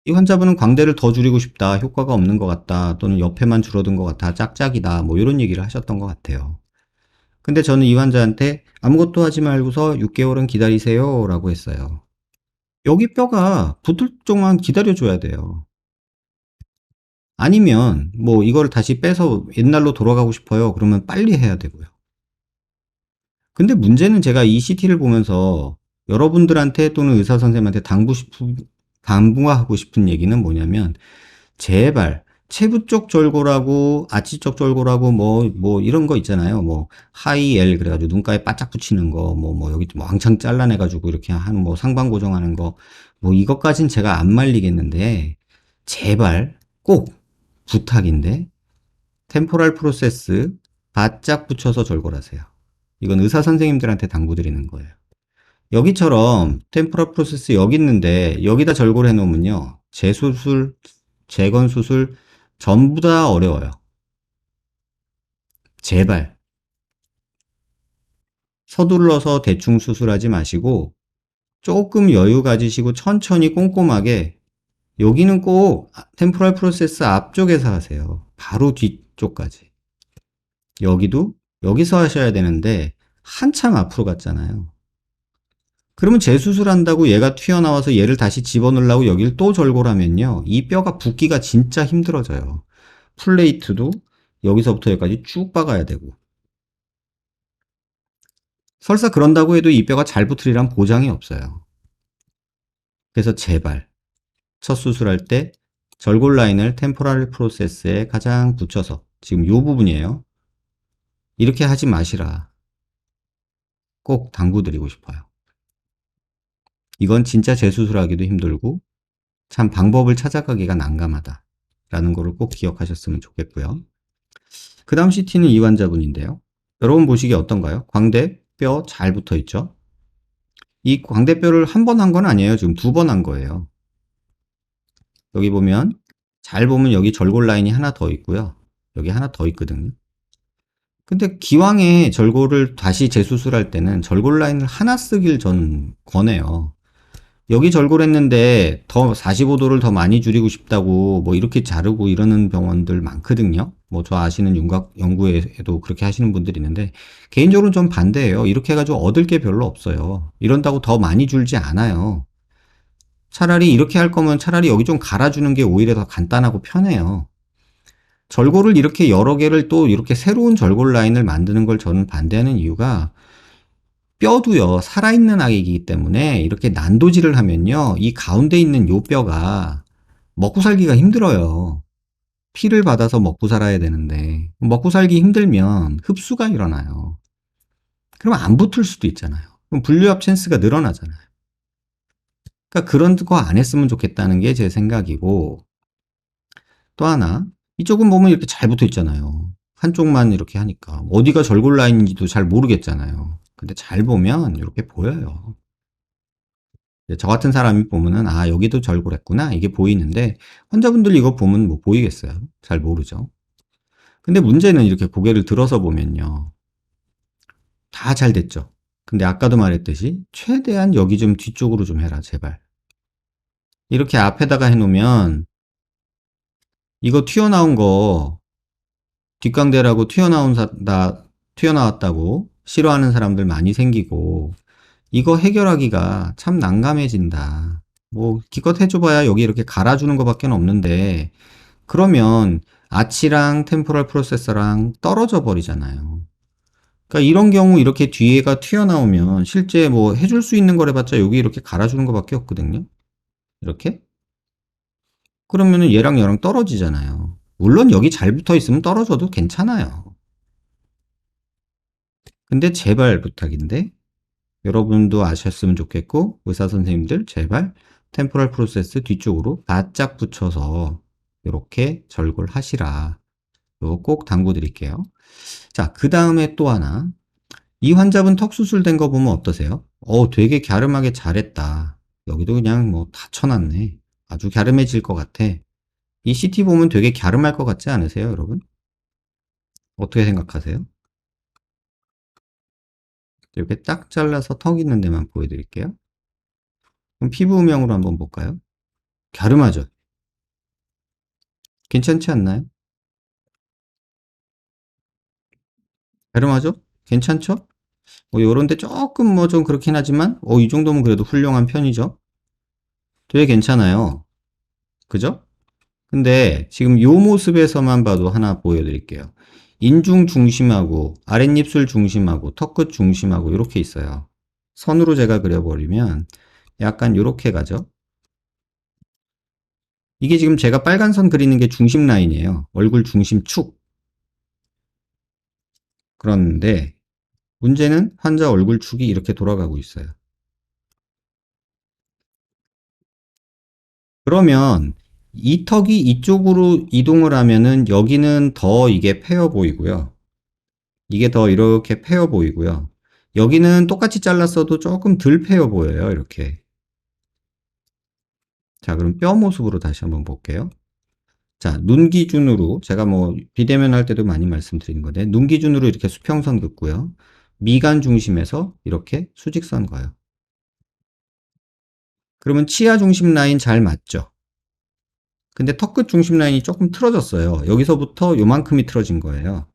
이 환자분은 광대를 더 줄이고 싶다, 효과가 없는 것 같다, 또는 옆에만 줄어든 것 같아, 짝짝이다, 뭐 이런 얘기를 하셨던 것 같아요. 근데 저는 이 환자한테 아무것도 하지 말고서 6개월은 기다리세요 라고 했어요. 여기 뼈가 붙을 쪽만 기다려줘야 돼요. 아니면 뭐 이걸 다시 빼서 옛날로 돌아가고 싶어요. 그러면 빨리 해야 되고요. 근데 문제는 제가 이 CT를 보면서 여러분들한테 또는 의사 선생님한테 당부하고 싶은 얘기는 뭐냐면, 제발 체부 쪽 절골하고 아치 쪽 절골하고 뭐 이런 거 있잖아요. 뭐 하이 L 그래가지고 눈가에 바짝 붙이는 거, 뭐 여기 뭐 왕창 잘라내가지고 이렇게 하는 뭐 상방 고정하는 거, 뭐 이것까진 제가 안 말리겠는데 제발 꼭 부탁인데 템포럴 프로세스 바짝 붙여서 절골하세요. 이건 의사 선생님들한테 당부드리는 거예요. 여기처럼 템포럴 프로세스 여기 있는데 여기다 절골해 놓으면요, 재수술, 재건수술 전부 다 어려워요. 제발 서둘러서 대충 수술하지 마시고 조금 여유 가지시고 천천히 꼼꼼하게, 여기는 꼭 템포럴 프로세스 앞쪽에서 하세요. 바로 뒤쪽까지. 여기도 여기서 하셔야 되는데 한참 앞으로 갔잖아요. 그러면 재수술한다고 얘가 튀어나와서 얘를 다시 집어넣으려고 여기를 또 절골하면요, 이 뼈가 붓기가 진짜 힘들어져요. 플레이트도 여기서부터 여기까지 쭉 박아야 되고. 설사 그런다고 해도 이 뼈가 잘 붙으리란 보장이 없어요. 그래서 제발 첫 수술할 때 절골 라인을 템포럴 프로세스에 가장 붙여서, 지금 요 부분이에요. 이렇게 하지 마시라. 꼭 당부드리고 싶어요. 이건 진짜 재수술하기도 힘들고 참 방법을 찾아가기가 난감하다 라는 거를 꼭 기억하셨으면 좋겠고요. 그 다음 CT는 이 환자분인데요. 여러분 보시기에 어떤가요? 광대뼈 잘 붙어 있죠? 이 광대뼈를 한 번 한 건 아니에요. 지금 2번 한 거예요. 여기 보면, 잘 보면 여기 절골 라인이 하나 더 있고요. 여기 하나 더 있거든요. 근데 기왕에 절골을 다시 재수술할 때는 절골 라인을 하나 쓰길 전 권해요. 여기 절골했는데 더 45도를 더 많이 줄이고 싶다고 뭐 이렇게 자르고 이러는 병원들 많거든요. 뭐 저 아시는 윤곽 연구에도 그렇게 하시는 분들이 있는데, 개인적으로는 좀 반대예요. 이렇게 해가지고 얻을 게 별로 없어요. 이런다고 더 많이 줄지 않아요. 차라리 이렇게 할 거면 차라리 여기 좀 갈아주는 게 오히려 더 간단하고 편해요. 절골을 이렇게 여러 개를 또 이렇게 새로운 절골 라인을 만드는 걸 저는 반대하는 이유가, 뼈도요, 살아있는 악이기 때문에 이렇게 난도질을 하면요, 이 가운데 있는 요 뼈가 먹고 살기가 힘들어요. 피를 받아서 먹고 살아야 되는데, 먹고 살기 힘들면 흡수가 일어나요. 그러면 안 붙을 수도 있잖아요. 그럼 분류합 찬스가 늘어나잖아요. 그러니까 그런 거 안 했으면 좋겠다는 게 제 생각이고, 또 하나, 이쪽은 보면 이렇게 잘 붙어 있잖아요. 한쪽만 이렇게 하니까. 어디가 절골 라인인지도 잘 모르겠잖아요. 근데 잘 보면 이렇게 보여요. 저 같은 사람이 보면은, 아, 여기도 절골했구나. 이게 보이는데, 환자분들 이거 보면 뭐 보이겠어요? 잘 모르죠. 근데 문제는 이렇게 고개를 들어서 보면요, 다 잘 됐죠. 근데 아까도 말했듯이, 최대한 여기 좀 뒤쪽으로 좀 해라, 제발. 이렇게 앞에다가 해놓으면, 이거 튀어나온 거, 뒷광대라고 튀어나왔다고 싫어하는 사람들 많이 생기고, 이거 해결하기가 참 난감해진다. 뭐 기껏 해줘봐야 여기 이렇게 갈아주는 것밖에 없는데, 그러면 아치랑 템포럴 프로세서랑 떨어져 버리잖아요. 그러니까 이런 경우 이렇게 뒤에가 튀어나오면 실제 뭐 해줄 수 있는 거래봤자 여기 이렇게 갈아주는 것밖에 없거든요. 이렇게? 그러면은 얘랑 얘랑 떨어지잖아요. 물론 여기 잘 붙어 있으면 떨어져도 괜찮아요. 근데 제발 부탁인데, 여러분도 아셨으면 좋겠고, 의사 선생님들 제발 템포럴 프로세스 뒤쪽으로 바짝 붙여서 이렇게 절골 하시라. 이거 꼭 당부드릴게요. 자, 그 다음에 또 하나. 이 환자분 턱 수술된 거 보면 어떠세요? 되게 갸름하게 잘했다. 여기도 그냥 뭐 다 쳐놨네. 아주 갸름해질 것 같아. 이 CT 보면 되게 갸름할 것 같지 않으세요, 여러분? 어떻게 생각하세요? 이렇게 딱 잘라서 턱 있는 데만 보여드릴게요. 그럼 피부음영으로 한번 볼까요? 갸름하죠? 괜찮지 않나요? 갸름하죠? 괜찮죠? 요런데 조금 뭐 좀 그렇긴 하지만, 이 정도면 그래도 훌륭한 편이죠? 되게 괜찮아요. 그죠? 근데 지금 요 모습에서만 봐도 하나 보여드릴게요. 인중 중심하고 아랫입술 중심하고 턱끝 중심하고 이렇게 있어요. 선으로 제가 그려버리면 약간 이렇게 가죠. 이게 지금 제가 빨간 선 그리는 게 중심 라인이에요. 얼굴 중심 축. 그런데 문제는 환자 얼굴 축이 이렇게 돌아가고 있어요. 그러면 이 턱이 이쪽으로 이동을 하면은 여기는 더 이게 패여 보이고요. 이게 더 이렇게 패여 보이고요. 여기는 똑같이 잘랐어도 조금 덜 패여 보여요. 이렇게. 자, 그럼 뼈 모습으로 다시 한번 볼게요. 자, 눈 기준으로 제가 뭐 비대면 할 때도 많이 말씀드리는 건데, 눈 기준으로 이렇게 수평선 긋고요. 미간 중심에서 이렇게 수직선 가요. 그러면 치아 중심 라인 잘 맞죠? 근데 턱끝 중심 라인이 조금 틀어졌어요. 여기서부터 요만큼이 틀어진 거예요.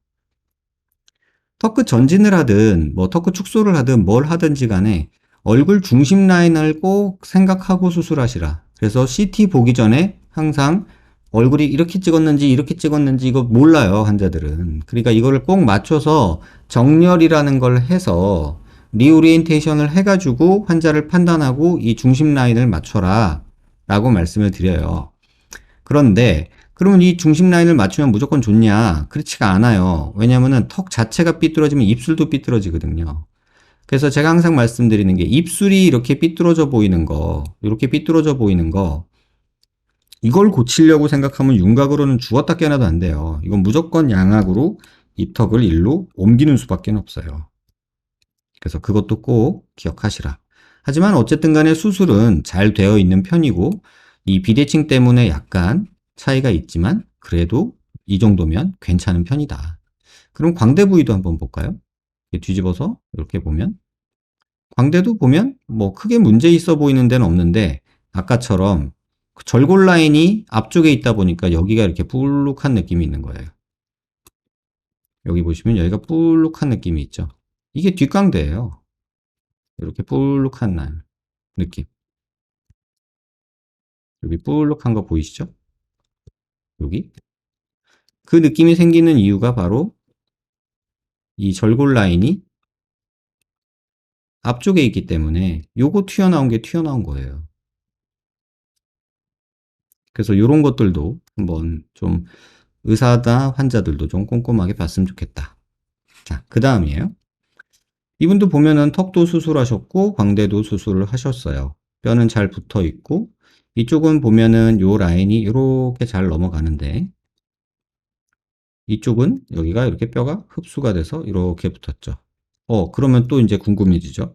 턱끝 전진을 하든 뭐 턱끝 축소를 하든 뭘 하든지 간에 얼굴 중심 라인을 꼭 생각하고 수술하시라. 그래서 CT 보기 전에 항상 얼굴이 이렇게 찍었는지 이렇게 찍었는지 이거 몰라요, 환자들은. 그러니까 이거를 꼭 맞춰서 정렬이라는 걸 해서 리오리엔테이션을 해가지고 환자를 판단하고 이 중심 라인을 맞춰라 라고 말씀을 드려요. 그런데 그러면 이 중심 라인을 맞추면 무조건 좋냐? 그렇지가 않아요. 왜냐면은 턱 자체가 삐뚤어지면 입술도 삐뚤어지거든요. 그래서 제가 항상 말씀드리는 게 입술이 이렇게 삐뚤어져 보이는 거, 이렇게 삐뚤어져 보이는 거, 이걸 고치려고 생각하면 윤곽으로는 죽었다 깨어나도 안 돼요. 이건 무조건 양악으로 입턱을 일로 옮기는 수밖에 없어요. 그래서 그것도 꼭 기억하시라. 하지만 어쨌든 간에 수술은 잘 되어 있는 편이고 이 비대칭 때문에 약간 차이가 있지만 그래도 이 정도면 괜찮은 편이다. 그럼 광대 부위도 한번 볼까요? 뒤집어서 이렇게 보면 광대도 보면 뭐 크게 문제 있어 보이는 데는 없는데 아까처럼 절골 라인이 앞쪽에 있다 보니까 여기가 이렇게 불룩한 느낌이 있는 거예요. 여기 보시면 여기가 불룩한 느낌이 있죠. 이게 뒷광대예요. 이렇게 불룩한 느낌. 여기 불룩한 거 보이시죠? 여기. 그 느낌이 생기는 이유가 바로 이 절골 라인이 앞쪽에 있기 때문에 요거 튀어나온 게 튀어나온 거예요. 그래서 이런 것들도 한번 좀 의사나 환자들도 좀 꼼꼼하게 봤으면 좋겠다. 자, 그 다음이에요. 이분도 보면은 턱도 수술하셨고 광대도 수술을 하셨어요. 뼈는 잘 붙어 있고 이쪽은 보면은 요 라인이 이렇게 잘 넘어가는데 이쪽은 여기가 이렇게 뼈가 흡수가 돼서 이렇게 붙었죠. 그러면 또 이제 궁금해지죠.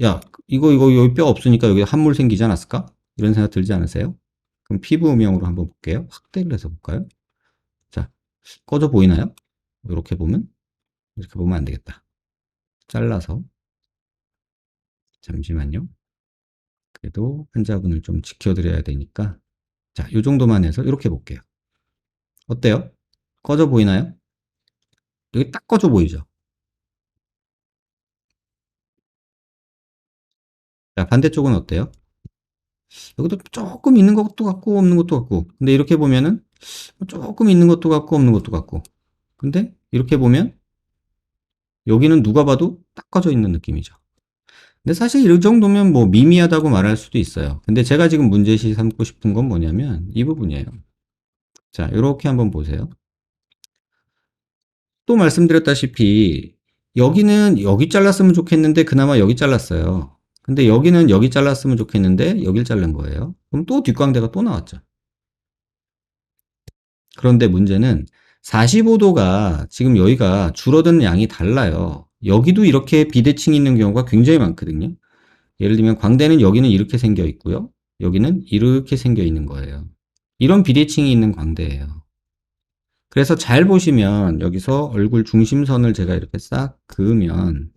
야, 이거 여기 뼈 없으니까 여기 함물 생기지 않았을까? 이런 생각 들지 않으세요? 그럼 피부 음영으로 한번 볼게요. 확대를 해서 볼까요? 자, 꺼져 보이나요? 이렇게 보면 이렇게 보면 안 되겠다. 잘라서 잠시만요. 그래도 환자분을 좀 지켜드려야 되니까 자, 이 정도만 해서 이렇게 볼게요. 어때요? 꺼져 보이나요? 여기 딱 꺼져 보이죠? 자, 반대쪽은 어때요? 여기도 조금 있는 것도 같고 없는 것도 같고 근데 이렇게 보면은 조금 있는 것도 같고 없는 것도 같고 근데 이렇게 보면 여기는 누가 봐도 딱 꺼져 있는 느낌이죠. 근데 사실 이 정도면 뭐 미미하다고 말할 수도 있어요. 근데 제가 지금 문제시 삼고 싶은 건 뭐냐면 이 부분이에요. 자, 이렇게 한번 보세요. 또 말씀드렸다시피 여기는 여기 잘랐으면 좋겠는데 그나마 여기 잘랐어요. 근데 여기는 여기 잘랐으면 좋겠는데 여길 자른 거예요. 그럼 또 뒷광대가 또 나왔죠. 그런데 문제는 45도가 지금 여기가 줄어드는 양이 달라요. 여기도 이렇게 비대칭이 있는 경우가 굉장히 많거든요. 예를 들면 광대는 여기는 이렇게 생겨 있고요. 여기는 이렇게 생겨 있는 거예요. 이런 비대칭이 있는 광대예요. 그래서 잘 보시면 여기서 얼굴 중심선을 제가 이렇게 싹 그으면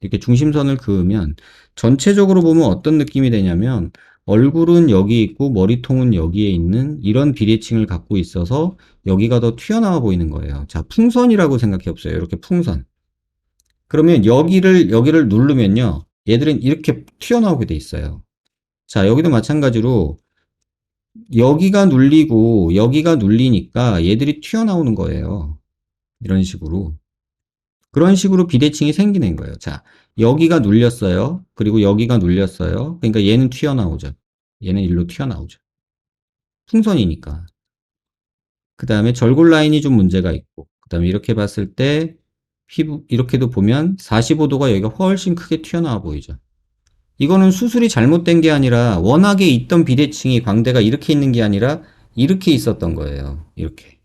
이렇게 중심선을 그으면 전체적으로 보면 어떤 느낌이 되냐면 얼굴은 여기 있고 머리통은 여기에 있는 이런 비대칭을 갖고 있어서 여기가 더 튀어나와 보이는 거예요. 자, 풍선이라고 생각해 보세요. 이렇게 풍선. 그러면 여기를 누르면요. 얘들은 이렇게 튀어나오게 돼 있어요. 자, 여기도 마찬가지로 여기가 눌리고 여기가 눌리니까 얘들이 튀어나오는 거예요. 이런 식으로. 그런 식으로 비대칭이 생기는 거예요. 자, 여기가 눌렸어요. 그리고 여기가 눌렸어요. 그러니까 얘는 튀어나오죠. 얘는 일로 튀어나오죠. 풍선이니까. 그 다음에 절골 라인이 좀 문제가 있고, 그 다음에 이렇게 봤을 때 피부, 이렇게도 보면 45도가 여기가 훨씬 크게 튀어나와 보이죠. 이거는 수술이 잘못된 게 아니라 워낙에 있던 비대칭이 광대가 이렇게 있는 게 아니라 이렇게 있었던 거예요. 이렇게.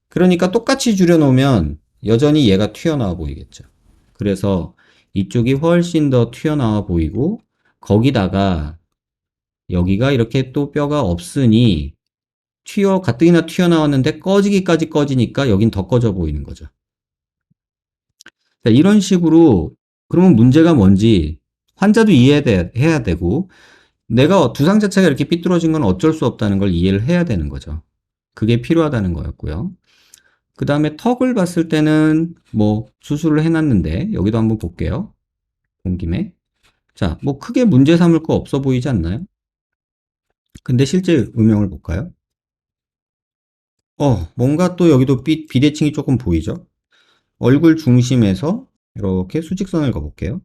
그러니까 똑같이 줄여놓으면 여전히 얘가 튀어나와 보이겠죠. 그래서 이쪽이 훨씬 더 튀어나와 보이고 거기다가 여기가 이렇게 또 뼈가 없으니 가뜩이나 튀어나왔는데 꺼지기까지 꺼지니까 여긴 더 꺼져 보이는 거죠. 자, 이런 식으로 그러면 문제가 뭔지 환자도 이해해야 되고 내가 두상 자체가 이렇게 삐뚤어진 건 어쩔 수 없다는 걸 이해를 해야 되는 거죠. 그게 필요하다는 거였고요. 그 다음에 턱을 봤을 때는 뭐 수술을 해놨는데 여기도 한번 볼게요. 본 김에. 자, 뭐 크게 문제 삼을 거 없어 보이지 않나요? 근데 실제 음영을 볼까요? 뭔가 또 여기도 비대칭이 조금 보이죠? 얼굴 중심에서 이렇게 수직선을 그어볼게요.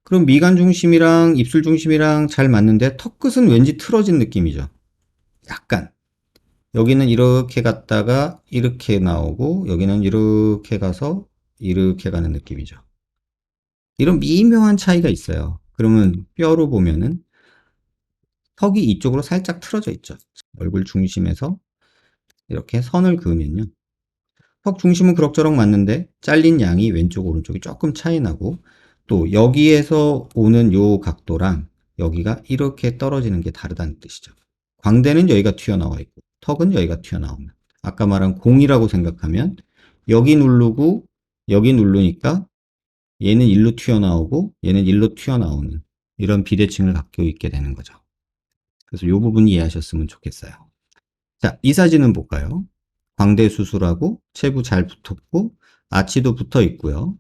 그럼 미간 중심이랑 입술 중심이랑 잘 맞는데 턱 끝은 왠지 틀어진 느낌이죠. 약간. 여기는 이렇게 갔다가 이렇게 나오고 여기는 이렇게 가서 이렇게 가는 느낌이죠. 이런 미묘한 차이가 있어요. 그러면 뼈로 보면은 턱이 이쪽으로 살짝 틀어져 있죠. 얼굴 중심에서 이렇게 선을 그으면요. 턱 중심은 그럭저럭 맞는데 잘린 양이 왼쪽 오른쪽이 조금 차이 나고 또 여기에서 오는 요 각도랑 여기가 이렇게 떨어지는 게 다르다는 뜻이죠. 광대는 여기가 튀어나와 있고 턱은 여기가 튀어나오면 아까 말한 공이라고 생각하면 여기 누르고 여기 누르니까 얘는 일로 튀어나오고 얘는 일로 튀어나오는 이런 비대칭을 갖고 있게 되는 거죠. 그래서 이 부분 이해하셨으면 좋겠어요. 자, 이 사진은 볼까요? 광대 수술하고 체부 잘 붙었고 아치도 붙어 있고요.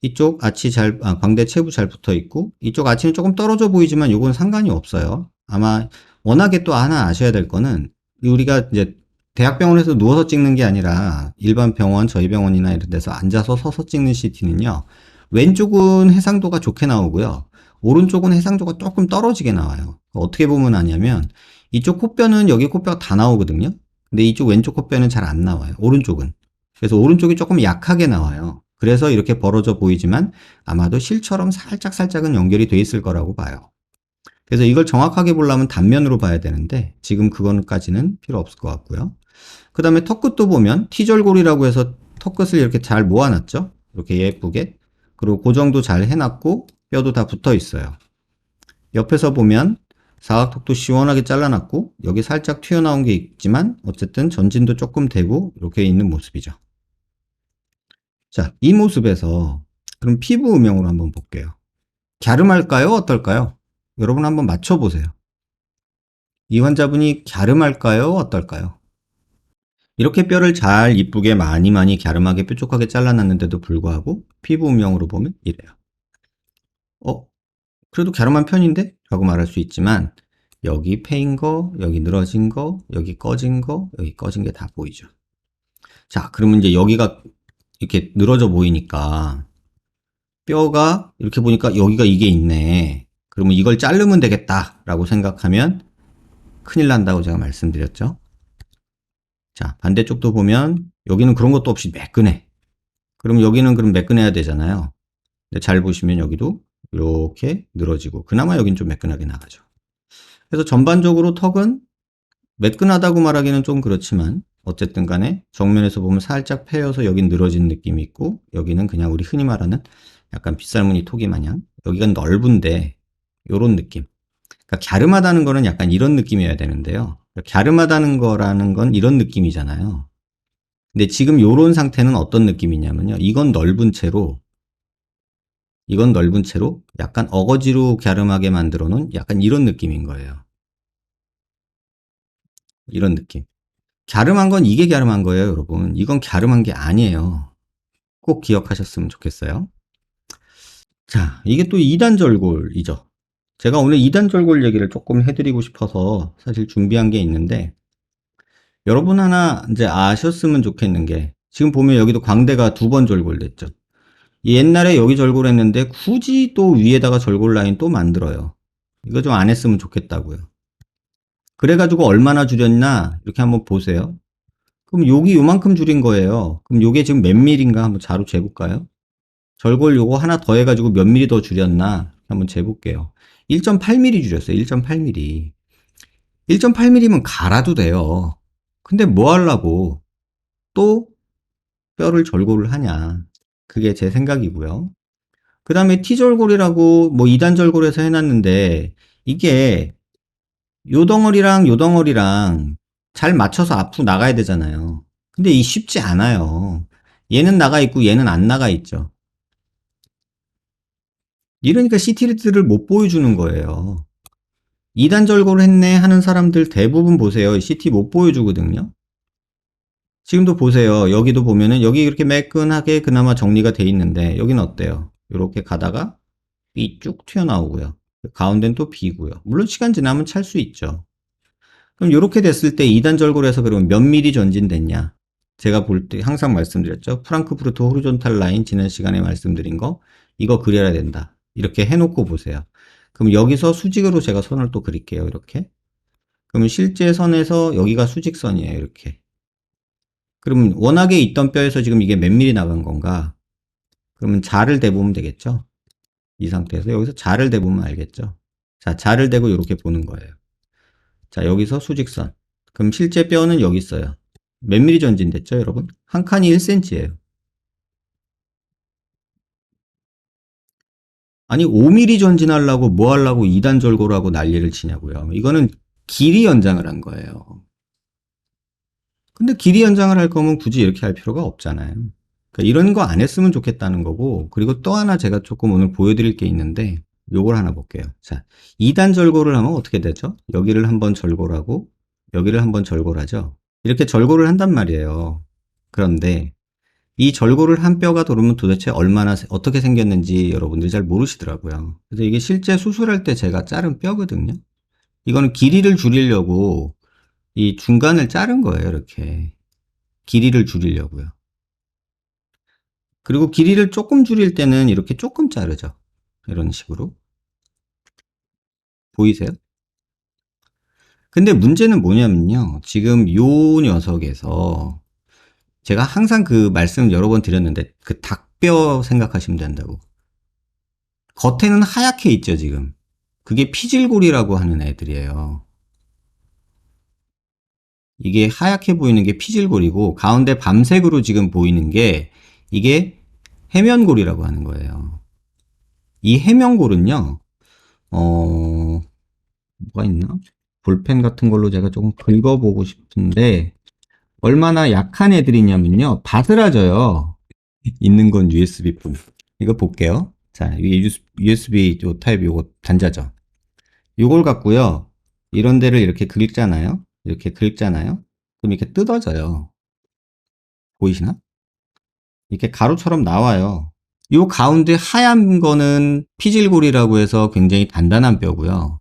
이쪽 아치 광대 체부 잘 붙어 있고 이쪽 아치는 조금 떨어져 보이지만 이건 상관이 없어요. 아마 워낙에 또 하나 아셔야 될 거는 우리가 이제 대학병원에서 누워서 찍는 게 아니라 일반 병원, 저희 병원이나 이런 데서 앉아서 서서 찍는 CT는요. 왼쪽은 해상도가 좋게 나오고요. 오른쪽은 해상도가 조금 떨어지게 나와요. 어떻게 보면 아냐면 이쪽 코뼈는 여기 코뼈가 다 나오거든요. 근데 이쪽 왼쪽 코뼈는 잘 안 나와요. 오른쪽은. 그래서 오른쪽이 조금 약하게 나와요. 그래서 이렇게 벌어져 보이지만 아마도 실처럼 살짝은 연결이 돼 있을 거라고 봐요. 그래서 이걸 정확하게 보려면 단면으로 봐야 되는데 지금 그거까지는 필요 없을 것 같고요. 그 다음에 턱끝도 보면 T절골이라고 해서 턱끝을 이렇게 잘 모아놨죠. 이렇게 예쁘게. 그리고 고정도 잘 해놨고 뼈도 다 붙어 있어요. 옆에서 보면 사각턱도 시원하게 잘라놨고 여기 살짝 튀어나온 게 있지만 어쨌든 전진도 조금 되고 이렇게 있는 모습이죠. 자, 이 모습에서 그럼 피부 음영으로 한번 볼게요. 갸름할까요? 어떨까요? 여러분 한번 맞춰보세요. 이 환자분이 갸름할까요? 어떨까요? 이렇게 뼈를 잘 이쁘게 많이 갸름하게 뾰족하게 잘라놨는데도 불구하고 피부 음영으로 보면 이래요. 그래도 갸름한 편인데? 라고 말할 수 있지만 여기 패인 거, 여기 늘어진 거, 여기 꺼진 거, 여기 꺼진 게 다 보이죠. 자, 그러면 이제 여기가 이렇게 늘어져 보이니까 뼈가 이렇게 보니까 여기가 이게 있네. 그러면 이걸 자르면 되겠다 라고 생각하면 큰일 난다고 제가 말씀드렸죠. 자, 반대쪽도 보면 여기는 그런 것도 없이 매끈해. 그럼 여기는 그럼 매끈해야 되잖아요. 근데 잘 보시면 여기도 이렇게 늘어지고 그나마 여긴 좀 매끈하게 나가죠. 그래서 전반적으로 턱은 매끈하다고 말하기는 좀 그렇지만 어쨌든 간에 정면에서 보면 살짝 패여서 여긴 늘어진 느낌이 있고 여기는 그냥 우리 흔히 말하는 약간 빗살무늬 토기 마냥 여기가 넓은데 요런 느낌. 그러니까 갸름하다는 거는 약간 이런 느낌이어야 되는데요. 갸름하다는 거라는 건 이런 느낌이잖아요. 근데 지금 요런 상태는 어떤 느낌이냐면요. 이건 넓은 채로 약간 어거지로 갸름하게 만들어 놓은 약간 이런 느낌인 거예요. 이런 느낌. 갸름한 건 이게 갸름한 거예요, 여러분. 이건 갸름한 게 아니에요. 꼭 기억하셨으면 좋겠어요. 자, 이게 또 이단절골이죠. 제가 오늘 이단절골 얘기를 조금 해드리고 싶어서 사실 준비한 게 있는데, 여러분 하나 이제 아셨으면 좋겠는 게, 지금 보면 여기도 광대가 2번 절골됐죠. 옛날에 여기 절골했는데 굳이 또 위에다가 절골 라인 또 만들어요. 이거 좀 안 했으면 좋겠다고요. 그래가지고 얼마나 줄였나 이렇게 한번 보세요. 그럼 여기 요만큼 줄인 거예요. 그럼 요게 지금 몇 밀인가 한번 자로 재볼까요? 절골 요거 하나 더 해가지고 몇 밀리 더 줄였나 한번 재볼게요. 1.8mm 줄였어요. 1.8mm. 1.8mm면 갈아도 돼요. 근데 뭐 하려고 또 뼈를 절골을 하냐. 그게 제 생각이고요. 그 다음에 T절골이라고 뭐 2단 절골해서 해놨는데 이게 요 덩어리랑 요 덩어리랑 잘 맞춰서 앞으로 나가야 되잖아요. 근데 이 쉽지 않아요. 얘는 나가 있고 얘는 안 나가 있죠. 이러니까 CT를 못 보여주는 거예요. 2단 절골 했네 하는 사람들 대부분 보세요. CT 못 보여주거든요. 지금도 보세요. 여기도 보면은 여기 이렇게 매끈하게 그나마 정리가 돼 있는데 여기는 어때요? 이렇게 가다가 삐 쭉 튀어나오고요. 가운데는 또 비고요. 물론 시간 지나면 찰 수 있죠. 그럼 이렇게 됐을 때 2단 절골에서 그러면 몇 미리 전진됐냐? 제가 볼 때 항상 말씀드렸죠. 프랑크푸르트 호리존탈 라인 지난 시간에 말씀드린 거 이거 그려야 된다. 이렇게 해놓고 보세요. 그럼 여기서 수직으로 제가 선을 또 그릴게요. 이렇게. 그러면 실제 선에서 여기가 수직선이에요. 이렇게. 그러면 워낙에 있던 뼈에서 지금 이게 몇 미리 나간 건가? 그러면 자를 대보면 되겠죠? 이 상태에서 여기서 자를 대보면 알겠죠? 자, 자를 대고 이렇게 보는 거예요. 자, 여기서 수직선. 그럼 실제 뼈는 여기 있어요. 몇 미리 전진됐죠, 여러분? 한 칸이 1cm예요. 아니, 5mm 전진하려고 뭐 하려고 2단 절골하고 난리를 치냐고요. 이거는 길이 연장을 한 거예요. 근데 길이 연장을 할 거면 굳이 이렇게 할 필요가 없잖아요. 그러니까 이런 거 안 했으면 좋겠다는 거고, 그리고 또 하나 제가 조금 오늘 보여드릴 게 있는데, 요걸 하나 볼게요. 자, 2단 절골을 하면 어떻게 되죠? 여기를 한번 절골하고, 여기를 한번 절골하죠? 이렇게 절골을 한단 말이에요. 그런데, 이 절골을 한 뼈가 돌으면 도대체 얼마나, 어떻게 생겼는지 여러분들이 잘 모르시더라고요. 그래서 이게 실제 수술할 때 제가 자른 뼈거든요. 이거는 길이를 줄이려고 이 중간을 자른 거예요, 이렇게. 길이를 줄이려고요. 그리고 길이를 조금 줄일 때는 이렇게 조금 자르죠. 이런 식으로. 보이세요? 근데 문제는 뭐냐면요. 지금 요 녀석에서 제가 항상 그 말씀 여러 번 드렸는데 그 닭뼈 생각하시면 된다고. 겉에는 하얗게 있죠, 지금. 그게 피질골이라고 하는 애들이에요. 이게 하얗게 보이는 게 피질골이고 가운데 밤색으로 지금 보이는 게 이게 해면골이라고 하는 거예요. 이 해면골은요, 뭐가 있나? 볼펜 같은 걸로 제가 조금 긁어보고 싶은데, 얼마나 약한 애들이냐면요, 바스라져요. 있는 건 USB 뿐. 이거 볼게요. 자, 이게 USB 요 타입 요거 단자죠. 요걸 갖고요, 이런 데를 이렇게 긁잖아요. 이렇게 긁잖아요. 그럼 이렇게 뜯어져요. 보이시나? 이렇게 가루처럼 나와요. 요 가운데 하얀 거는 피질골이라고 해서 굉장히 단단한 뼈고요.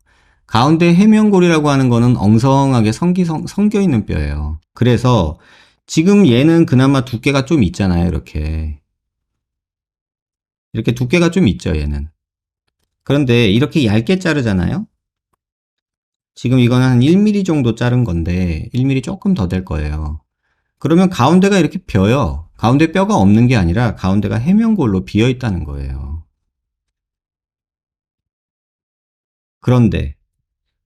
가운데 해면골이라고 하는 거는 엉성하게 성겨 있는 뼈예요. 그래서 지금 얘는 그나마 두께가 좀 있잖아요. 이렇게. 이렇게 두께가 좀 있죠, 얘는. 그런데 이렇게 얇게 자르잖아요. 지금 이건 한 1mm 정도 자른 건데 1mm 조금 더 될 거예요. 그러면 가운데가 이렇게 벼요. 가운데 뼈가 없는 게 아니라 가운데가 해면골로 비어 있다는 거예요. 그런데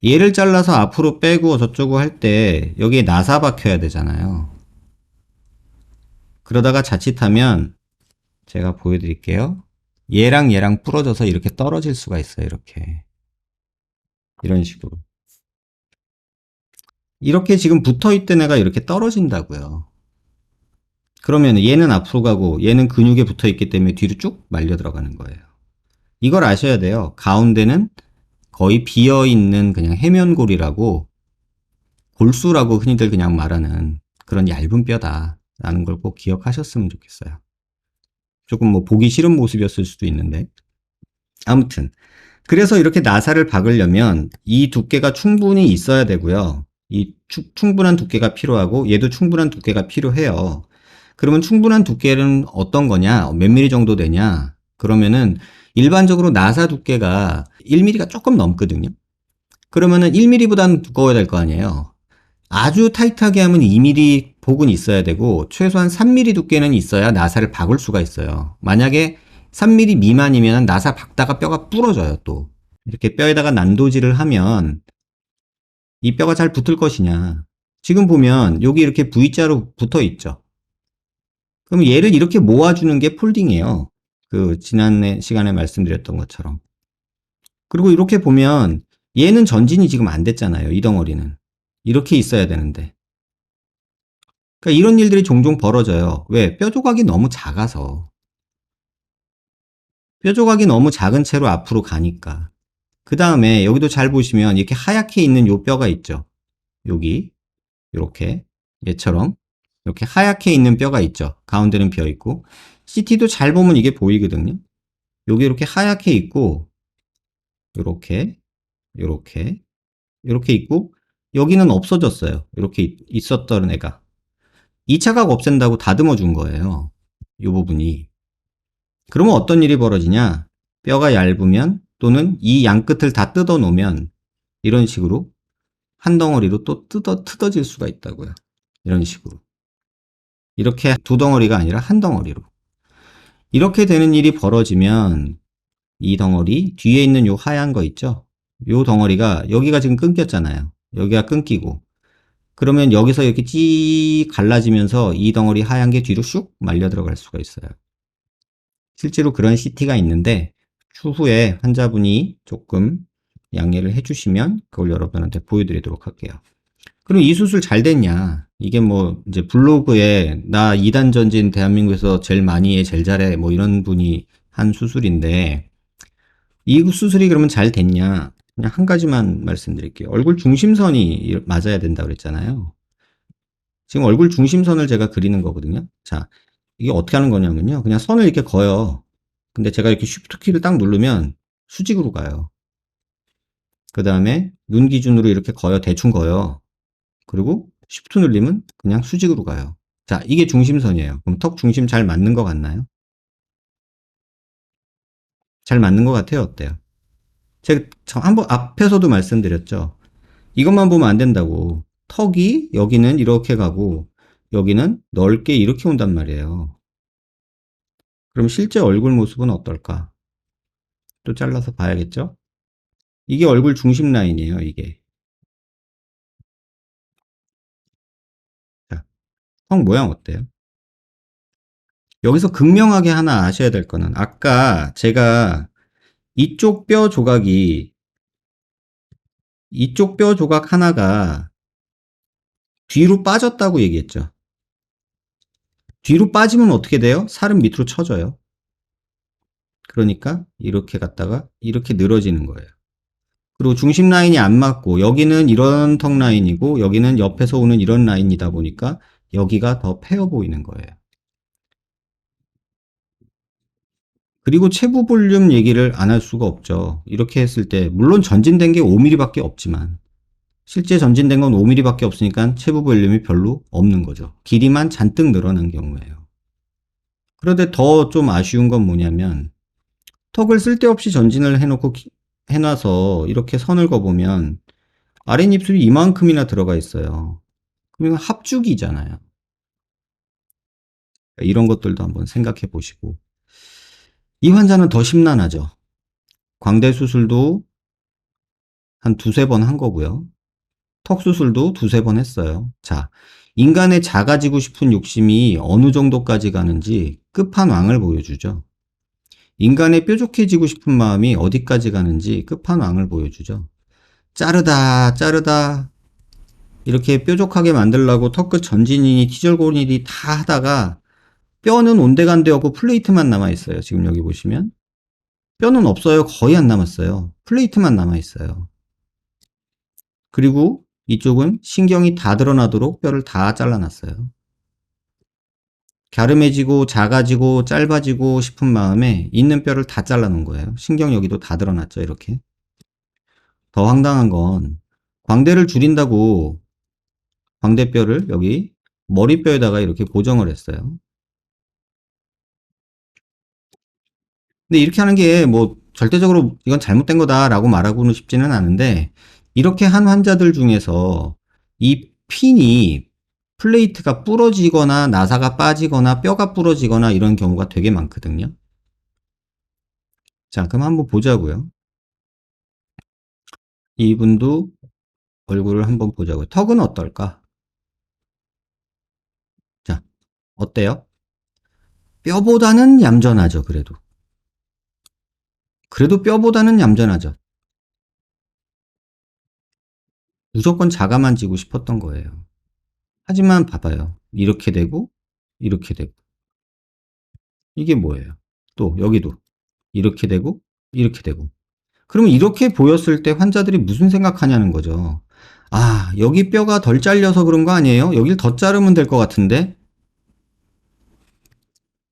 얘를 잘라서 앞으로 빼고 저쩌고 할 때 여기에 나사 박혀야 되잖아요. 그러다가 자칫하면 제가 보여드릴게요. 얘랑 얘랑 부러져서 이렇게 떨어질 수가 있어요. 이렇게. 이런 식으로. 이렇게 지금 붙어있던 애가 이렇게 떨어진다고요. 그러면 얘는 앞으로 가고 얘는 근육에 붙어있기 때문에 뒤로 쭉 말려 들어가는 거예요. 이걸 아셔야 돼요. 가운데는 거의 비어있는 그냥 해면골이라고 골수라고 흔히들 그냥 말하는 그런 얇은 뼈다 라는 걸 꼭 기억하셨으면 좋겠어요. 조금 뭐 보기 싫은 모습이었을 수도 있는데 아무튼 그래서 이렇게 나사를 박으려면 이 두께가 충분히 있어야 되고요. 이 충분한 두께가 필요하고 얘도 충분한 두께가 필요해요. 그러면 충분한 두께는 어떤 거냐? 몇 미리 정도 되냐? 그러면은 일반적으로 나사 두께가 1mm가 조금 넘거든요. 그러면은 1mm보다는 두꺼워야 될 거 아니에요. 아주 타이트하게 하면 2mm 복은 있어야 되고 최소한 3mm 두께는 있어야 나사를 박을 수가 있어요. 만약에 3mm 미만이면 나사 박다가 뼈가 부러져요 또. 이렇게 뼈에다가 난도질을 하면 이 뼈가 잘 붙을 것이냐. 지금 보면 여기 이렇게 V자로 붙어 있죠. 그럼 얘를 이렇게 모아주는 게 폴딩이에요. 그 지난 시간에 말씀드렸던 것처럼. 그리고 이렇게 보면 얘는 전진이 지금 안 됐잖아요. 이 덩어리는. 이렇게 있어야 되는데. 그러니까 이런 일들이 종종 벌어져요. 왜? 뼈 조각이 너무 작아서. 뼈 조각이 너무 작은 채로 앞으로 가니까. 그 다음에 여기도 잘 보시면 이렇게 하얗게 있는 요 뼈가 있죠. 여기. 이렇게. 얘처럼. 이렇게 하얗게 있는 뼈가 있죠. 가운데는 비어 있고. CT도 잘 보면 이게 보이거든요. 여기 이렇게 하얗게 있고, 요렇게, 요렇게, 요렇게 있고, 여기는 없어졌어요. 이렇게 있었던 애가. 2차각 없앤다고 다듬어 준 거예요. 이 부분이. 그러면 어떤 일이 벌어지냐? 뼈가 얇으면 또는 이 양끝을 다 뜯어 놓으면 이런 식으로 한 덩어리로 또 뜯어질 수가 있다고요. 이런 식으로. 이렇게 두 덩어리가 아니라 한 덩어리로. 이렇게 되는 일이 벌어지면 이 덩어리 뒤에 있는 요 하얀 거 있죠? 요 덩어리가 여기가 지금 끊겼잖아요. 여기가 끊기고 그러면 여기서 이렇게 찌 갈라지면서 이 덩어리 하얀 게 뒤로 쑥 말려 들어갈 수가 있어요. 실제로 그런 CT가 있는데 추후에 환자분이 조금 양해를 해주시면 그걸 여러분한테 보여드리도록 할게요. 그럼 이 수술 잘 됐냐? 이게 뭐 이제 블로그에 나 2단 전진 대한민국에서 제일 많이 해, 제일 잘해 뭐 이런 분이 한 수술인데 이 수술이 그러면 잘 됐냐? 그냥 한 가지만 말씀드릴게요. 얼굴 중심선이 맞아야 된다 그랬잖아요. 지금 얼굴 중심선을 제가 그리는 거거든요. 자, 이게 어떻게 하는 거냐면요. 그냥 선을 이렇게 그어요. 근데 제가 이렇게 쉬프트 키를 딱 누르면 수직으로 가요. 그 다음에 눈 기준으로 이렇게 그어요. 대충 그어요. 그리고 쉬프트 눌리면 그냥 수직으로 가요. 자, 이게 중심선이에요. 그럼 턱 중심 잘 맞는 것 같나요? 잘 맞는 것 같아요? 어때요? 제가 한번 앞에서도 말씀드렸죠. 이것만 보면 안 된다고. 턱이 여기는 이렇게 가고 여기는 넓게 이렇게 온단 말이에요. 그럼 실제 얼굴 모습은 어떨까? 또 잘라서 봐야겠죠? 이게 얼굴 중심 라인이에요, 이게. 자, 턱 모양 어때요? 여기서 극명하게 하나 아셔야 될 거는 아까 제가 이쪽 뼈 조각이 이쪽 뼈 조각 하나가 뒤로 빠졌다고 얘기했죠. 뒤로 빠지면 어떻게 돼요? 살은 밑으로 쳐져요. 그러니까 이렇게 갔다가 이렇게 늘어지는 거예요. 그리고 중심 라인이 안 맞고 여기는 이런 턱 라인이고 여기는 옆에서 오는 이런 라인이다 보니까 여기가 더 패여 보이는 거예요. 그리고 체부 볼륨 얘기를 안 할 수가 없죠. 이렇게 했을 때 물론 전진된 게 5mm밖에 없지만 실제 전진된 건 5mm밖에 없으니까 체부 볼륨이 별로 없는 거죠. 길이만 잔뜩 늘어난 경우에요. 그런데 더 좀 아쉬운 건 뭐냐면 턱을 쓸데없이 전진을 해놔서 이렇게 선을 그어보면 아랫입술이 이만큼이나 들어가 있어요. 그러면 합죽이잖아요. 이런 것들도 한번 생각해 보시고 이 환자는 더 심란하죠. 광대 수술도 한 두세 번 한 거고요. 턱 수술도 두세 번 했어요. 자, 인간의 작아지고 싶은 욕심이 어느 정도까지 가는지 끝판왕을 보여주죠. 인간의 뾰족해지고 싶은 마음이 어디까지 가는지 끝판왕을 보여주죠. 자르다 이렇게 뾰족하게 만들려고 턱끝 전진이니 티절고리니 다 하다가 뼈는 온데간데 없고 플레이트만 남아있어요. 지금 여기 보시면 뼈는 없어요. 거의 안 남았어요. 플레이트만 남아있어요. 그리고 이쪽은 신경이 다 드러나도록 뼈를 다 잘라놨어요. 갸름해지고 작아지고 짧아지고 싶은 마음에 있는 뼈를 다 잘라놓은 거예요. 신경 여기도 다 드러났죠. 이렇게. 더 황당한 건 광대를 줄인다고 광대뼈를 여기 머리뼈에다가 이렇게 고정을 했어요. 근데 이렇게 하는 게 뭐 절대적으로 이건 잘못된 거다라고 말하고는 싶지는 않은데 이렇게 한 환자들 중에서 이 핀이 플레이트가 부러지거나 나사가 빠지거나 뼈가 부러지거나 이런 경우가 되게 많거든요. 자, 그럼 한번 보자고요. 이분도 얼굴을 한번 보자고요. 턱은 어떨까? 자, 어때요? 뼈보다는 얌전하죠, 그래도. 그래도 뼈보다는 얌전하죠. 무조건 자가만 지고 싶었던 거예요. 하지만 봐봐요. 이렇게 되고, 이렇게 되고. 이게 뭐예요? 또, 여기도. 이렇게 되고, 이렇게 되고. 그러면 이렇게 보였을 때 환자들이 무슨 생각하냐는 거죠. 아, 여기 뼈가 덜 잘려서 그런 거 아니에요? 여길 더 자르면 될 것 같은데?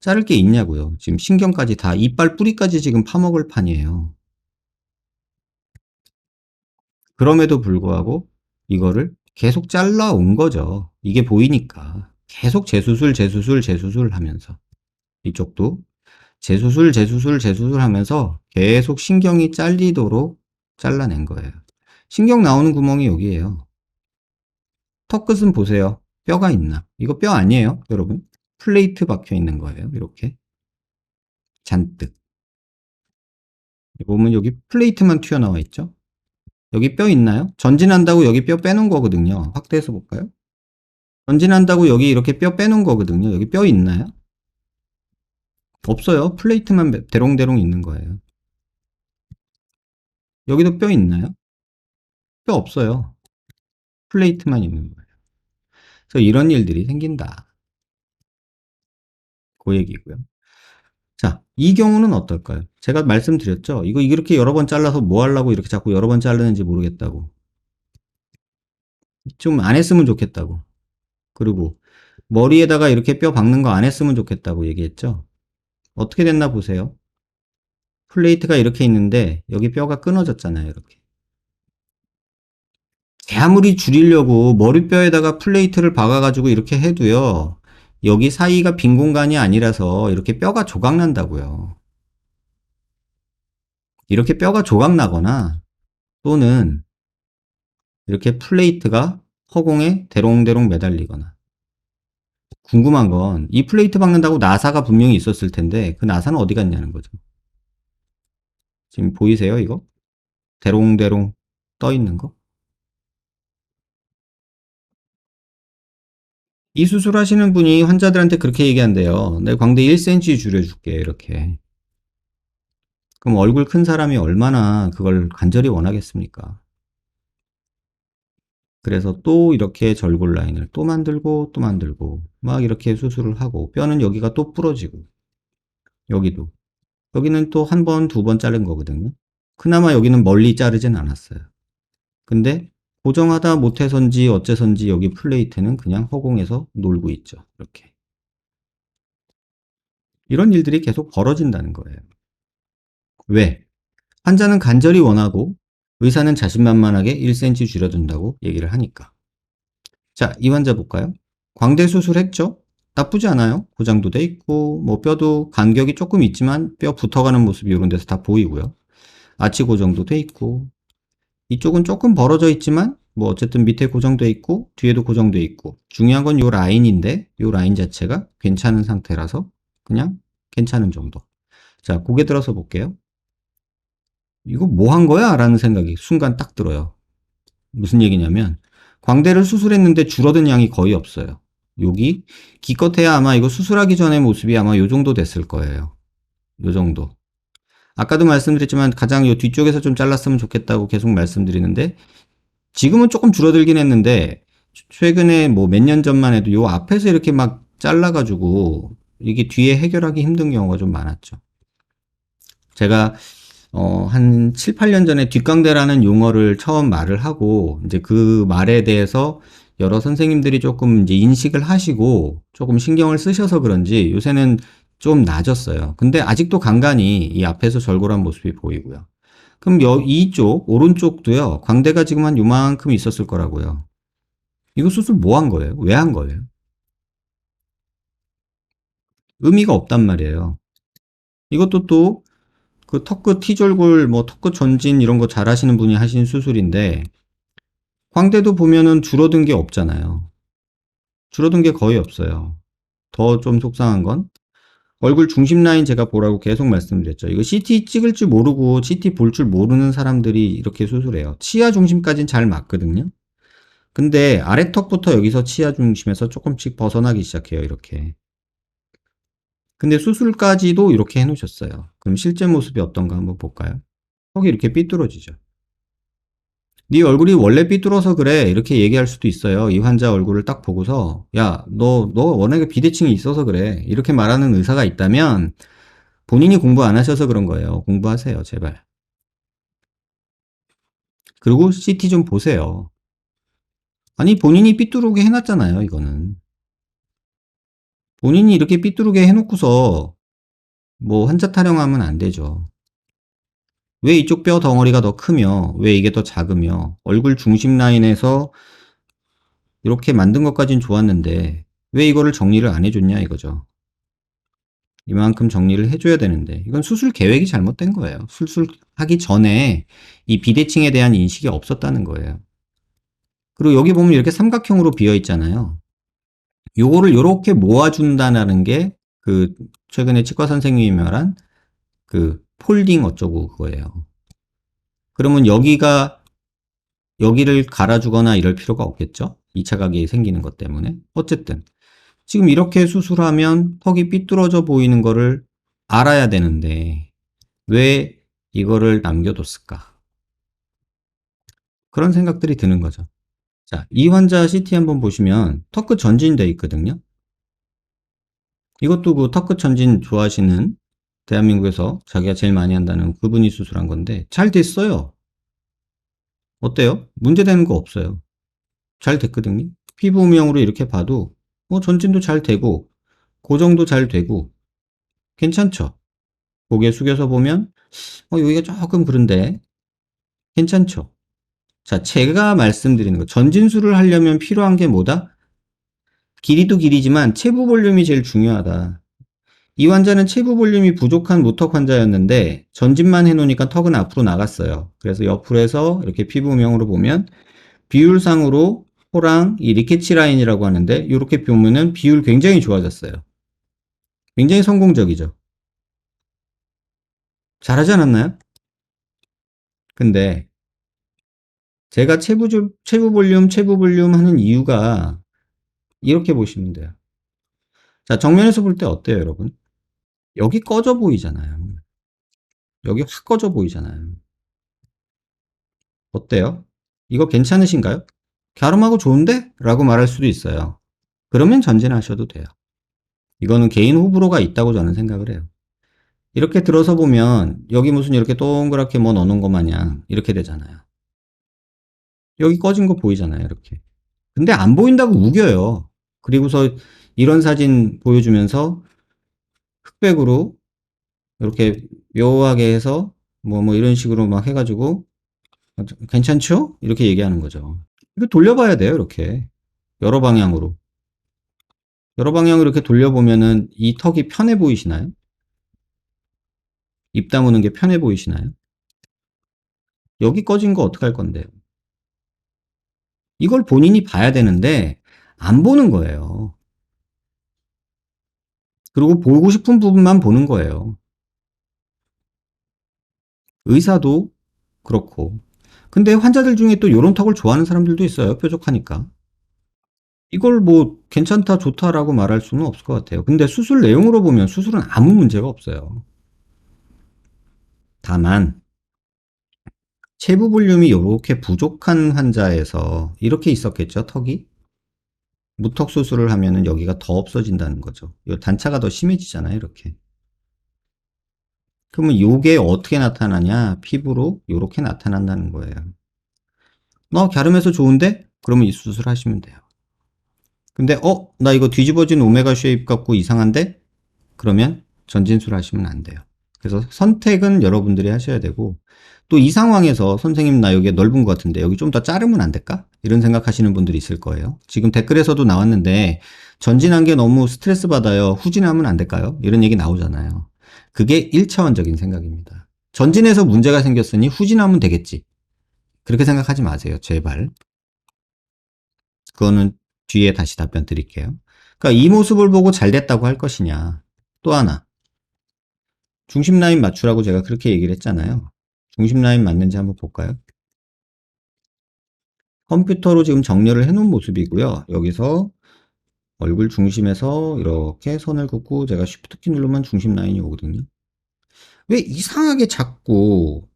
자를 게 있냐고요. 지금 신경까지 다, 이빨 뿌리까지 지금 파먹을 판이에요. 그럼에도 불구하고 이거를 계속 잘라온 거죠. 이게 보이니까. 계속 재수술 하면서. 이쪽도 재수술 하면서 계속 신경이 잘리도록 잘라낸 거예요. 신경 나오는 구멍이 여기에요. 턱 끝은 보세요. 뼈가 있나? 이거 뼈 아니에요, 여러분? 플레이트 박혀 있는 거예요. 이렇게. 잔뜩. 보면 여기 플레이트만 튀어나와 있죠? 여기 뼈 있나요? 전진한다고 여기 뼈 빼놓은 거거든요. 확대해서 볼까요? 전진한다고 여기 이렇게 뼈 빼놓은 거거든요. 여기 뼈 있나요? 없어요. 플레이트만 대롱대롱 있는 거예요. 여기도 뼈 있나요? 뼈 없어요. 플레이트만 있는 거예요. 그래서 이런 일들이 생긴다. 그 얘기고요. 자, 이 경우는 어떨까요? 제가 말씀드렸죠? 이거 이렇게 여러 번 잘라서 뭐 하려고 이렇게 자꾸 여러 번 자르는지 모르겠다고. 좀 안 했으면 좋겠다고. 그리고 머리에다가 이렇게 뼈 박는 거 안 했으면 좋겠다고 얘기했죠? 어떻게 됐나 보세요. 플레이트가 이렇게 있는데 여기 뼈가 끊어졌잖아요. 이렇게. 아무리 줄이려고 머리뼈에다가 플레이트를 박아가지고 이렇게 해도요. 여기 사이가 빈 공간이 아니라서 이렇게 뼈가 조각난다고요. 이렇게 뼈가 조각나거나 또는 이렇게 플레이트가 허공에 대롱대롱 매달리거나. 궁금한 건 이 플레이트 박는다고 나사가 분명히 있었을 텐데 그 나사는 어디 갔냐는 거죠. 지금 보이세요 이거? 대롱대롱 떠 있는 거? 이 수술하시는 분이 환자들한테 그렇게 얘기한대요. 내 광대 1cm 줄여줄게 이렇게. 그럼 얼굴 큰 사람이 얼마나 그걸 간절히 원하겠습니까? 그래서 또 이렇게 절골 라인을 또 만들고 또 만들고 막 이렇게 수술을 하고 뼈는 여기가 또 부러지고 여기도 여기는 또 한 번, 두 번 자른 거거든요. 그나마 여기는 멀리 자르진 않았어요. 근데 고정하다 못해서인지 어째서인지 여기 플레이트는 그냥 허공에서 놀고 있죠. 이렇게. 이런 일들이 계속 벌어진다는 거예요. 왜? 환자는 간절히 원하고 의사는 자신만만하게 1cm 줄여준다고 얘기를 하니까. 자, 이 환자 볼까요? 광대 수술했죠? 나쁘지 않아요. 고장도 돼 있고 뭐 뼈도 간격이 조금 있지만 뼈 붙어가는 모습이 이런 데서 다 보이고요. 아치 고정도 돼 있고 이쪽은 조금 벌어져 있지만 뭐 어쨌든 밑에 고정돼 있고 뒤에도 고정돼 있고 중요한 건 요 라인인데 요 라인 자체가 괜찮은 상태라서 그냥 괜찮은 정도. 자, 고개 들어서 볼게요. 이거 뭐 한 거야? 라는 생각이 순간 딱 들어요. 무슨 얘기냐면 광대를 수술했는데 줄어든 양이 거의 없어요. 여기 기껏해야 아마 이거 수술하기 전의 모습이 아마 요 정도 됐을 거예요. 요 정도. 아까도 말씀드렸지만 가장 요 뒤쪽에서 좀 잘랐으면 좋겠다고 계속 말씀드리는데 지금은 조금 줄어들긴 했는데 최근에 뭐 몇 년 전만 해도 요 앞에서 이렇게 막 잘라가지고 이게 뒤에 해결하기 힘든 경우가 좀 많았죠. 제가 한 7, 8년 전에 뒷광대라는 용어를 처음 말을 하고 이제 그 말에 대해서 여러 선생님들이 조금 이제 인식을 하시고 조금 신경을 쓰셔서 그런지 요새는 좀 나아졌어요. 근데 아직도 간간히 이 앞에서 절골한 모습이 보이고요. 그럼 이쪽 오른쪽도요. 광대가 지금 한 요만큼 있었을 거라고요. 이거 수술 뭐 한 거예요? 왜 한 거예요? 의미가 없단 말이에요. 이것도 또 그 턱끝 T절골 뭐 턱끝 전진 이런 거 잘 하시는 분이 하신 수술인데 광대도 보면은 줄어든 게 없잖아요. 줄어든 게 거의 없어요. 더 좀 속상한 건 얼굴 중심 라인 제가 보라고 계속 말씀드렸죠. 이거 CT 찍을 줄 모르고 CT 볼 줄 모르는 사람들이 이렇게 수술해요. 치아 중심까지는 잘 맞거든요. 근데 아래턱부터 여기서 치아 중심에서 조금씩 벗어나기 시작해요. 이렇게. 근데 수술까지도 이렇게 해놓으셨어요. 그럼 실제 모습이 어떤가 한번 볼까요? 턱이 이렇게 삐뚤어지죠. 네 얼굴이 원래 삐뚤어서 그래 이렇게 얘기할 수도 있어요. 이 환자 얼굴을 딱 보고서 야, 너 워낙에 비대칭이 있어서 그래 이렇게 말하는 의사가 있다면 본인이 공부 안 하셔서 그런 거예요. 공부하세요 제발. 그리고 CT 좀 보세요. 아니 본인이 삐뚤게 해놨잖아요. 이거는 본인이 이렇게 삐뚤게 해놓고서 뭐 환자 타령하면 안 되죠. 왜 이쪽 뼈 덩어리가 더 크며 왜 이게 더 작으며 얼굴 중심 라인에서 이렇게 만든 것까진 좋았는데 왜 이거를 정리를 안 해줬냐 이거죠. 이만큼 정리를 해줘야 되는데 이건 수술 계획이 잘못된 거예요. 수술하기 전에 이 비대칭에 대한 인식이 없었다는 거예요. 그리고 여기 보면 이렇게 삼각형으로 비어 있잖아요. 요거를 요렇게 모아준다는 게 그 최근에 치과 선생님이 말한 그 폴딩 어쩌고 그거예요. 그러면 여기를 갈아주거나 이럴 필요가 없겠죠? 2차 각이 생기는 것 때문에. 어쨌든 지금 이렇게 수술하면 턱이 삐뚤어져 보이는 거를 알아야 되는데 왜 이거를 남겨뒀을까? 그런 생각들이 드는 거죠. 자, 이 환자 CT 한번 보시면 턱끝 전진돼 있거든요. 이것도 그 턱끝 전진 좋아하시는 대한민국에서 자기가 제일 많이 한다는 그분이 수술한 건데 잘 됐어요. 어때요? 문제되는 거 없어요. 잘 됐거든요. 피부음영으로 이렇게 봐도 전진도 잘 되고 고정도 잘 되고 괜찮죠? 고개 숙여서 보면 여기가 조금 그런데 괜찮죠? 자, 제가 말씀드리는 거 전진술을 하려면 필요한 게 뭐다? 길이도 길이지만 체부 볼륨이 제일 중요하다. 이 환자는 체부 볼륨이 부족한 무턱 환자였는데 전진만 해놓으니까 턱은 앞으로 나갔어요. 그래서 옆으로 해서 이렇게 피부음영으로 보면 비율상으로 호랑 이 리케치 라인이라고 하는데 이렇게 보면은 비율 굉장히 좋아졌어요. 굉장히 성공적이죠. 잘하지 않았나요? 근데 제가 체부 볼륨 하는 이유가 이렇게 보시면 돼요. 자, 정면에서 볼 때 어때요, 여러분? 여기 꺼져 보이잖아요. 여기 확 꺼져 보이잖아요. 어때요? 이거 괜찮으신가요? 갸름하고 좋은데? 라고 말할 수도 있어요. 그러면 전진하셔도 돼요. 이거는 개인 호불호가 있다고 저는 생각을 해요. 이렇게 들어서 보면 여기 무슨 이렇게 동그랗게 뭐 넣어놓은 것 마냥 이렇게 되잖아요. 여기 꺼진 거 보이잖아요, 이렇게. 근데 안 보인다고 우겨요. 그리고서 이런 사진 보여주면서 흑백으로 이렇게 묘하게 해서 뭐 이런 식으로 막 해가지고 괜찮죠? 이렇게 얘기하는 거죠. 이거 돌려봐야 돼요, 이렇게. 여러 방향으로. 여러 방향으로 이렇게 돌려보면은 이 턱이 편해 보이시나요? 입 다무는 게 편해 보이시나요? 여기 꺼진 거 어떡할 건데요? 이걸 본인이 봐야 되는데 안 보는 거예요. 그리고 보고 싶은 부분만 보는 거예요. 의사도 그렇고. 근데 환자들 중에 또 요런 턱을 좋아하는 사람들도 있어요. 뾰족하니까. 이걸 뭐 괜찮다 좋다라고 말할 수는 없을 것 같아요. 근데 수술 내용으로 보면 수술은 아무 문제가 없어요. 다만 체부 볼륨이 이렇게 부족한 환자에서 이렇게 있었겠죠, 턱이? 무턱 수술을 하면은 여기가 더 없어진다는 거죠. 이 단차가 더 심해지잖아요, 이렇게. 그러면 이게 어떻게 나타나냐? 피부로 이렇게 나타난다는 거예요. 갸름해서 좋은데? 그러면 이 수술 하시면 돼요. 근데 나 이거 뒤집어진 오메가 쉐입 갖고 이상한데? 그러면 전진술 하시면 안 돼요. 그래서 선택은 여러분들이 하셔야 되고 또 이 상황에서 선생님 나 여기 넓은 것 같은데 여기 좀 더 자르면 안 될까? 이런 생각하시는 분들이 있을 거예요. 지금 댓글에서도 나왔는데 전진한 게 너무 스트레스 받아요. 후진하면 안 될까요? 이런 얘기 나오잖아요. 그게 1차원적인 생각입니다. 전진해서 문제가 생겼으니 후진하면 되겠지. 그렇게 생각하지 마세요. 제발. 그거는 뒤에 다시 답변 드릴게요. 그러니까 이 모습을 보고 잘 됐다고 할 것이냐. 또 하나. 중심 라인 맞추라고 제가 그렇게 얘기를 했잖아요. 중심 라인 맞는지 한번 볼까요? 컴퓨터로 지금 정렬을 해놓은 모습이고요. 여기서 얼굴 중심에서 이렇게 선을 긋고 제가 쉬프트 키 누르면 중심 라인이 오거든요. 왜 이상하게 자꾸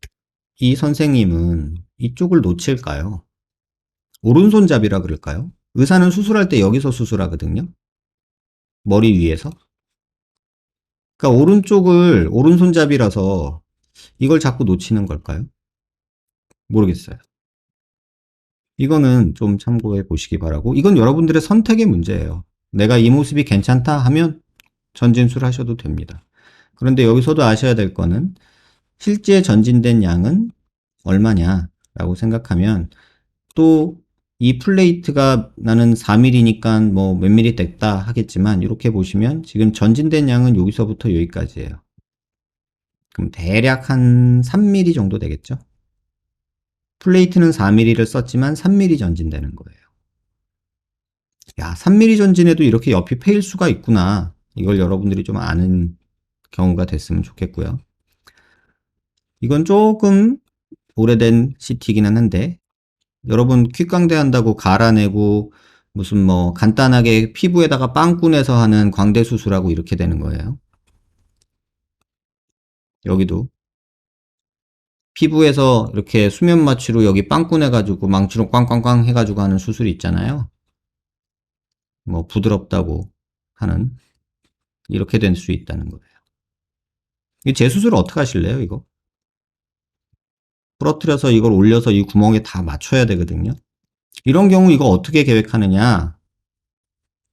이 선생님은 이쪽을 놓칠까요? 오른손잡이라 그럴까요? 의사는 수술할 때 여기서 수술하거든요. 머리 위에서. 그러니까 오른쪽을 오른손잡이라서 이걸 자꾸 놓치는 걸까요? 모르겠어요. 이거는 좀 참고해 보시기 바라고, 이건 여러분들의 선택의 문제예요. 내가 이 모습이 괜찮다 하면 전진술 하셔도 됩니다. 그런데 여기서도 아셔야 될 거는 실제 전진된 양은 얼마냐라고 생각하면 또 이 플레이트가 나는 4mm니까 뭐 몇 mm 됐다 하겠지만 이렇게 보시면 지금 전진된 양은 여기서부터 여기까지예요. 그럼 대략 한 3mm 정도 되겠죠? 플레이트는 4mm를 썼지만 3mm 전진되는 거예요. 야, 3mm 전진에도 이렇게 옆이 패일 수가 있구나. 이걸 여러분들이 좀 아는 경우가 됐으면 좋겠고요. 이건 조금 오래된 CT이기는 한데 여러분 퀵광대 한다고 갈아내고 무슨 뭐 간단하게 피부에다가 빵꾸내서 하는 광대 수술하고 이렇게 되는 거예요. 여기도 피부에서 이렇게 수면 마취로 여기 빵꾸내가지고 망치로 꽝꽝꽝 해가지고 하는 수술이 있잖아요. 뭐 부드럽다고 하는 이렇게 될 수 있다는 거예요. 이 재수술을 어떻게 하실래요, 이거? 부러뜨려서 이걸 올려서 이 구멍에 다 맞춰야 되거든요. 이런 경우 이거 어떻게 계획하느냐?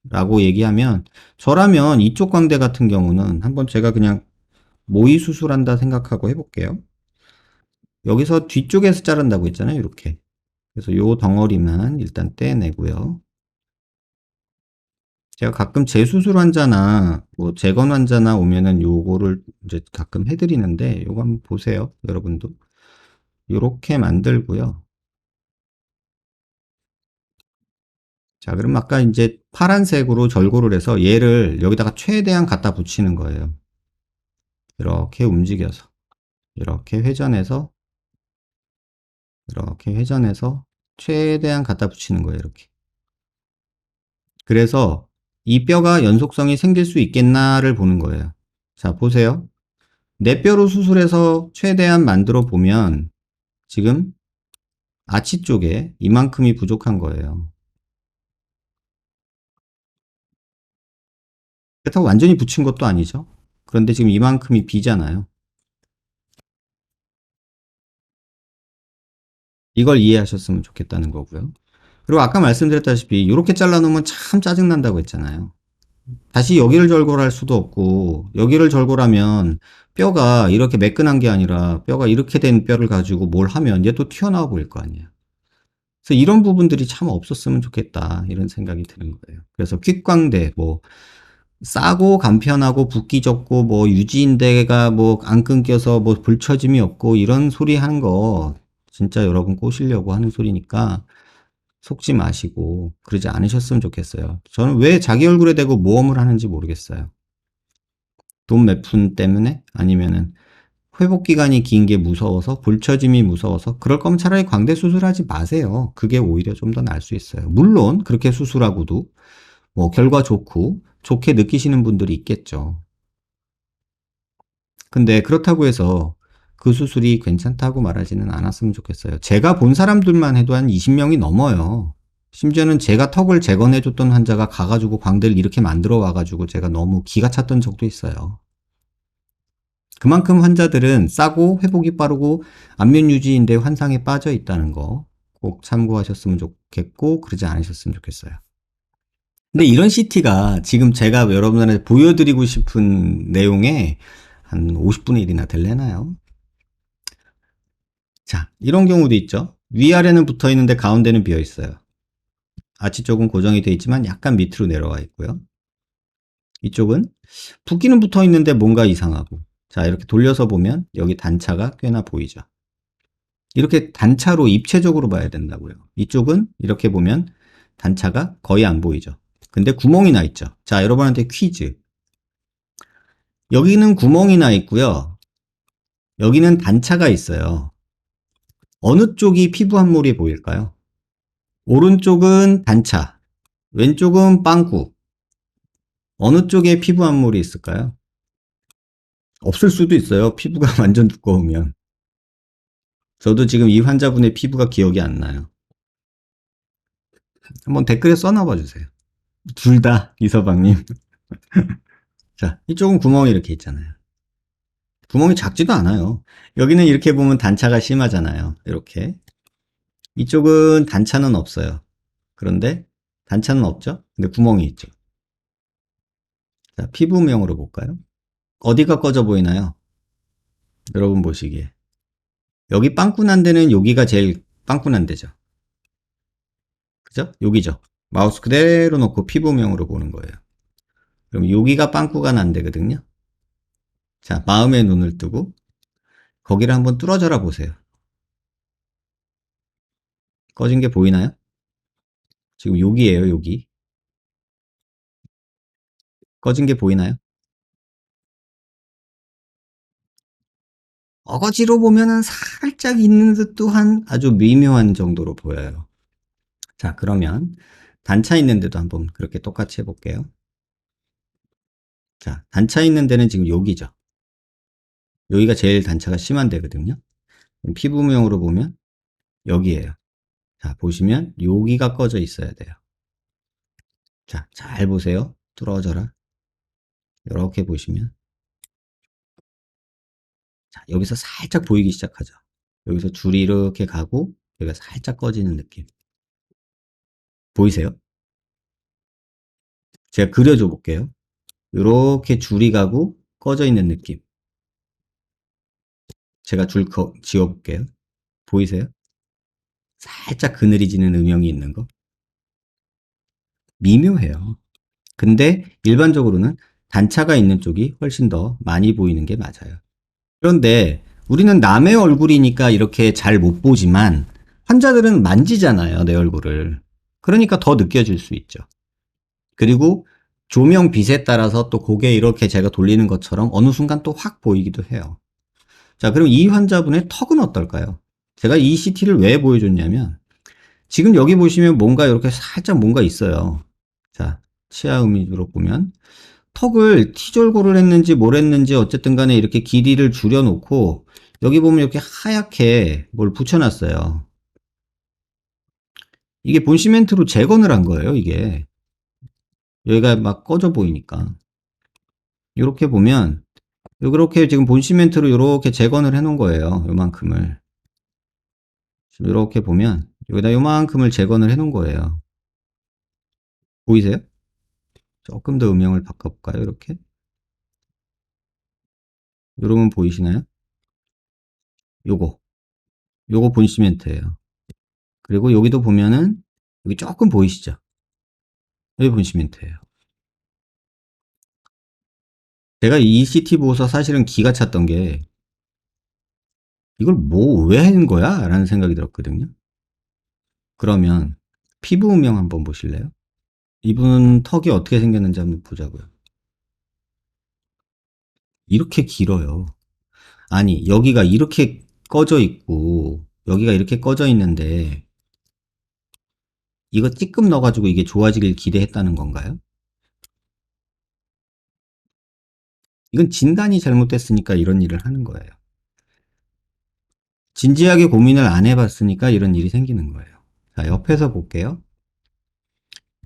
라고 얘기하면, 저라면 이쪽 광대 같은 경우는 한번 제가 그냥 모의 수술한다 생각하고 해볼게요. 여기서 뒤쪽에서 자른다고 했잖아요, 이렇게. 그래서 요 덩어리만 일단 떼내고요. 제가 가끔 재수술 환자나 뭐 재건 환자나 오면은 요거를 이제 가끔 해드리는데, 요거 한번 보세요, 여러분도. 요렇게 만들고요. 자, 그럼 아까 이제 파란색으로 절고를 해서 얘를 여기다가 최대한 갖다 붙이는 거예요. 이렇게 움직여서. 이렇게 회전해서, 이렇게 회전해서 최대한 갖다 붙이는 거예요, 이렇게. 그래서 이 뼈가 연속성이 생길 수 있겠나를 보는 거예요. 자, 보세요. 내 뼈로 수술해서 최대한 만들어 보면 지금 아치 쪽에 이만큼이 부족한 거예요. 그렇다고 완전히 붙인 것도 아니죠. 그런데 지금 이만큼이 비잖아요. 이걸 이해하셨으면 좋겠다는 거고요. 그리고 아까 말씀드렸다시피 이렇게 잘라놓으면 참 짜증난다고 했잖아요. 다시 여기를 절골할 수도 없고 여기를 절골하면 뼈가 이렇게 매끈한 게 아니라 뼈가 이렇게 된 뼈를 가지고 뭘 하면 얘 또 튀어나와 보일 거 아니에요. 그래서 이런 부분들이 참 없었으면 좋겠다 이런 생각이 드는 거예요. 그래서 퀵광대 뭐 싸고 간편하고 붓기 적고 뭐 유지인대가 뭐 안 끊겨서 뭐 불처짐이 없고 이런 소리 하는 거 진짜 여러분 꼬시려고 하는 소리니까 속지 마시고 그러지 않으셨으면 좋겠어요. 저는 왜 자기 얼굴에 대고 모험을 하는지 모르겠어요. 돈 몇 푼 때문에 아니면은 회복 기간이 긴 게 무서워서 불처짐이 무서워서 그럴 거면 차라리 광대 수술하지 마세요. 그게 오히려 좀 더 나을 수 있어요. 물론 그렇게 수술하고도 뭐 결과 좋고 좋게 느끼시는 분들이 있겠죠. 근데 그렇다고 해서 그 수술이 괜찮다고 말하지는 않았으면 좋겠어요. 제가 본 사람들만 해도 한 20명이 넘어요. 심지어는 제가 턱을 재건해줬던 환자가 가가지고 광대를 이렇게 만들어 와가지고 제가 너무 기가 찼던 적도 있어요. 그만큼 환자들은 싸고 회복이 빠르고 안면 유지인데 환상에 빠져 있다는 거 꼭 참고하셨으면 좋겠고 그러지 않으셨으면 좋겠어요. 근데 이런 CT가 지금 제가 여러분들한테 보여드리고 싶은 내용에 한 50분의 1이나 될래나요? 자, 이런 경우도 있죠. 위아래는 붙어 있는데 가운데는 비어 있어요. 아치 쪽은 고정이 되어 있지만 약간 밑으로 내려와 있고요. 이쪽은 붓기는 붙어 있는데 뭔가 이상하고. 자, 이렇게 돌려서 보면 여기 단차가 꽤나 보이죠. 이렇게 단차로 입체적으로 봐야 된다고요. 이쪽은 이렇게 보면 단차가 거의 안 보이죠. 근데 구멍이 나 있죠. 자, 여러분한테 퀴즈. 여기는 구멍이 나 있고요. 여기는 단차가 있어요. 어느 쪽이 피부 한 몰이 보일까요? 오른쪽은 단차, 왼쪽은 빵꾸. 어느 쪽에 피부 한 몰이 있을까요? 없을 수도 있어요. 피부가 완전 두꺼우면. 저도 지금 이 환자분의 피부가 기억이 안 나요. 한번 댓글에 써놔봐 주세요. 둘 다, 이서방님. 자, 이쪽은 구멍이 이렇게 있잖아요. 구멍이 작지도 않아요. 여기는 이렇게 보면 단차가 심하잖아요. 이렇게. 이쪽은 단차는 없어요. 그런데 단차는 없죠? 근데 구멍이 있죠. 자, 피부명으로 볼까요? 어디가 꺼져 보이나요? 여러분 보시기에. 여기 빵꾸난 데는 여기가 제일 빵꾸난 데죠. 그죠? 여기죠. 마우스 그대로 놓고 피부명으로 보는 거예요. 그럼 여기가 빵꾸가 난 데거든요. 자, 마음의 눈을 뜨고 거기를 한번 뚫어져라 보세요. 꺼진 게 보이나요? 지금 여기에요, 여기. 꺼진 게 보이나요? 어거지로 보면은 살짝 있는 듯도 한 아주 미묘한 정도로 보여요. 자, 그러면 단차 있는 데도 한번 그렇게 똑같이 해볼게요. 자, 단차 있는 데는 지금 여기죠. 여기가 제일 단차가 심한 데거든요. 피부명으로 보면 여기에요. 자, 보시면 여기가 꺼져 있어야 돼요. 자, 잘 보세요. 뚫어져라. 이렇게 보시면 자, 여기서 살짝 보이기 시작하죠. 여기서 줄이 이렇게 가고 여기가 살짝 꺼지는 느낌. 보이세요? 제가 그려줘 볼게요. 이렇게 줄이 가고 꺼져 있는 느낌. 제가 줄 지워 볼게요. 보이세요? 살짝 그늘이지는 음영이 있는 거. 미묘해요. 근데 일반적으로는 단차가 있는 쪽이 훨씬 더 많이 보이는 게 맞아요. 그런데 우리는 남의 얼굴이니까 이렇게 잘 못 보지만 환자들은 만지잖아요, 내 얼굴을. 그러니까 더 느껴질 수 있죠. 그리고 조명 빛에 따라서 또 고개 이렇게 제가 돌리는 것처럼 어느 순간 또 확 보이기도 해요. 자, 그럼 이 환자분의 턱은 어떨까요? 제가 이 CT를 왜 보여줬냐면 지금 여기 보시면 뭔가 이렇게 살짝 뭔가 있어요. 자, 치아 음이로 보면 턱을 T절골을 했는지 뭘 했는지 어쨌든 간에 이렇게 길이를 줄여놓고 여기 보면 이렇게 하얗게 뭘 붙여놨어요. 이게 본시멘트로 재건을 한 거예요, 이게. 여기가 막 꺼져 보이니까. 이렇게 보면 이렇게 지금 본시멘트로 이렇게 재건을 해 놓은 거예요. 요만큼을. 지금 이렇게 보면 여기다 요만큼을 재건을 해 놓은 거예요. 보이세요? 조금 더 음영을 바꿔볼까요? 이렇게. 여러분 보이시나요? 요거. 요거 본시멘트예요. 그리고 여기도 보면은 여기 조금 보이시죠? 여기 본시멘트예요. 제가 이 CT 보고서 사실은 기가 찼던 게 이걸 뭐 왜 하는 거야? 라는 생각이 들었거든요. 그러면 피부 음영 한번 보실래요? 이분 턱이 어떻게 생겼는지 한번 보자고요. 이렇게 길어요. 아니, 여기가 이렇게 꺼져 있고 여기가 이렇게 꺼져 있는데 이거 찌끔 넣어가지고 이게 좋아지길 기대했다는 건가요? 이건 진단이 잘못됐으니까 이런 일을 하는 거예요. 진지하게 고민을 안 해봤으니까 이런 일이 생기는 거예요. 자, 옆에서 볼게요.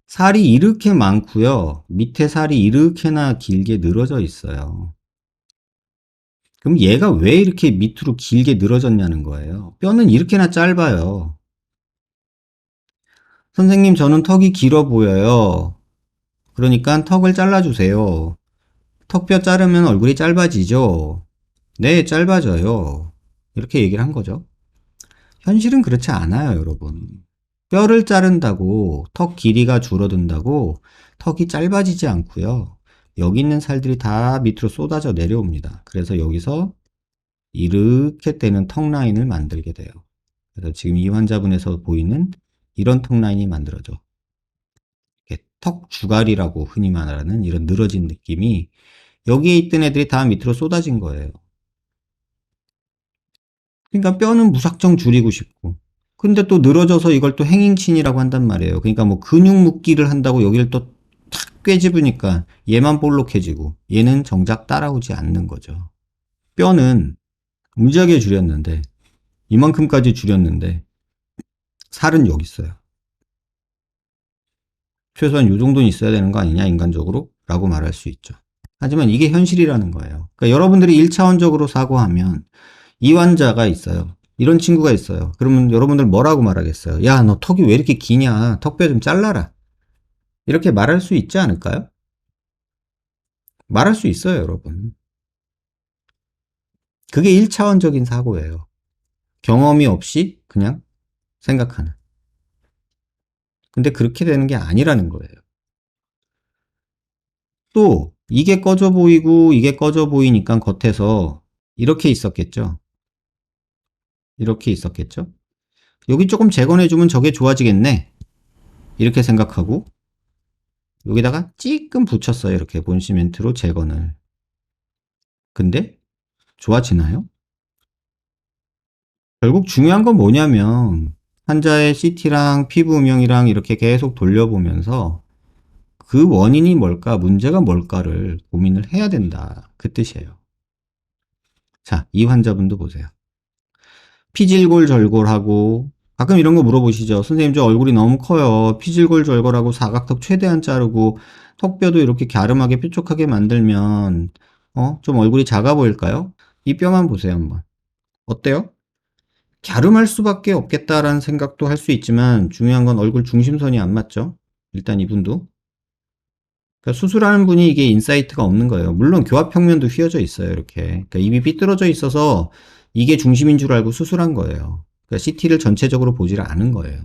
살이 이렇게 많고요. 밑에 살이 이렇게나 길게 늘어져 있어요. 그럼 얘가 왜 이렇게 밑으로 길게 늘어졌냐는 거예요. 뼈는 이렇게나 짧아요. 선생님, 저는 턱이 길어 보여요. 그러니까 턱을 잘라주세요. 턱뼈 자르면 얼굴이 짧아지죠? 네, 짧아져요. 이렇게 얘기를 한 거죠. 현실은 그렇지 않아요, 여러분. 뼈를 자른다고 턱 길이가 줄어든다고 턱이 짧아지지 않고요. 여기 있는 살들이 다 밑으로 쏟아져 내려옵니다. 그래서 여기서 이렇게 되는 턱 라인을 만들게 돼요. 그래서 지금 이 환자분에서 보이는 이런 턱 라인이 만들어져. 이렇게 턱 주갈이라고 흔히 말하는 이런 늘어진 느낌이 여기에 있던 애들이 다 밑으로 쏟아진 거예요. 그러니까 뼈는 무작정 줄이고 싶고 근데 또 늘어져서 이걸 또 행잉친이라고 한단 말이에요. 그러니까 뭐 근육 묶기를 한다고 여기를 또 탁 꿰집으니까 얘만 볼록해지고 얘는 정작 따라오지 않는 거죠. 뼈는 무지하게 줄였는데 이만큼까지 줄였는데 살은 여기 있어요. 최소한 이 정도는 있어야 되는 거 아니냐 인간적으로? 라고 말할 수 있죠. 하지만 이게 현실이라는 거예요. 그러니까 여러분들이 1차원적으로 사고하면 이 환자가 있어요. 이런 친구가 있어요. 그러면 여러분들 뭐라고 말하겠어요? 야, 너 턱이 왜 이렇게 기냐? 턱뼈 좀 잘라라. 이렇게 말할 수 있지 않을까요? 말할 수 있어요, 여러분. 그게 1차원적인 사고예요. 경험이 없이 그냥 생각하는. 근데 그렇게 되는 게 아니라는 거예요. 또 이게 꺼져 보이고 이게 꺼져 보이니까 겉에서 이렇게 있었겠죠. 이렇게 있었겠죠. 여기 조금 재건해주면 저게 좋아지겠네. 이렇게 생각하고 여기다가 찌끔 붙였어요. 이렇게 본시멘트로 재건을. 근데 좋아지나요? 결국 중요한 건 뭐냐면 환자의 CT랑 피부 음영이랑 이렇게 계속 돌려보면서 그 원인이 뭘까, 문제가 뭘까를 고민을 해야 된다. 그 뜻이에요. 자, 이 환자분도 보세요. 피질골절골하고 가끔 이런 거 물어보시죠. 선생님 저 얼굴이 너무 커요. 피질골절골하고 사각턱 최대한 자르고 턱뼈도 이렇게 갸름하게 뾰족하게 만들면 좀 얼굴이 작아 보일까요? 이 뼈만 보세요 한번. 어때요? 갸름할 수밖에 없겠다라는 생각도 할 수 있지만 중요한 건 얼굴 중심선이 안 맞죠? 일단 이분도. 그러니까 수술하는 분이 이게 인사이트가 없는 거예요. 물론 교합평면도 휘어져 있어요. 이렇게. 그러니까 입이 삐뚤어져 있어서 이게 중심인 줄 알고 수술한 거예요. 그러니까 CT를 전체적으로 보질 않은 거예요.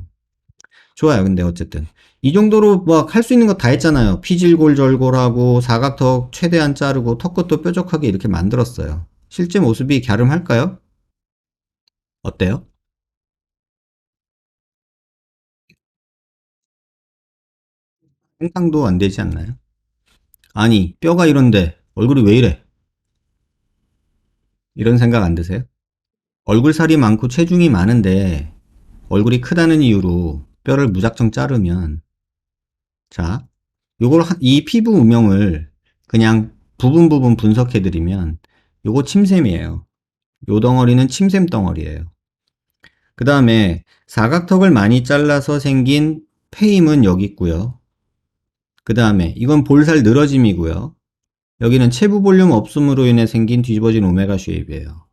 좋아요. 근데 어쨌든 이 정도로 막 할 수 있는 거 다 했잖아요. 피질골절골하고 사각턱 최대한 자르고 턱끝도 뾰족하게 이렇게 만들었어요. 실제 모습이 갸름할까요? 어때요? 생각도 안 되지 않나요? 아니 뼈가 이런데 얼굴이 왜 이래? 이런 생각 안 드세요? 얼굴살이 많고 체중이 많은데 얼굴이 크다는 이유로 뼈를 무작정 자르면 자 이 피부 음영을 그냥 부분 부분 분석해드리면 요거 침샘이에요. 요 덩어리는 침샘 덩어리예요. 그 다음에 사각턱을 많이 잘라서 생긴 페임은 여기 있고요. 그 다음에 이건 볼살 늘어짐이고요. 여기는 체부 볼륨 없음으로 인해 생긴 뒤집어진 오메가 쉐입이에요.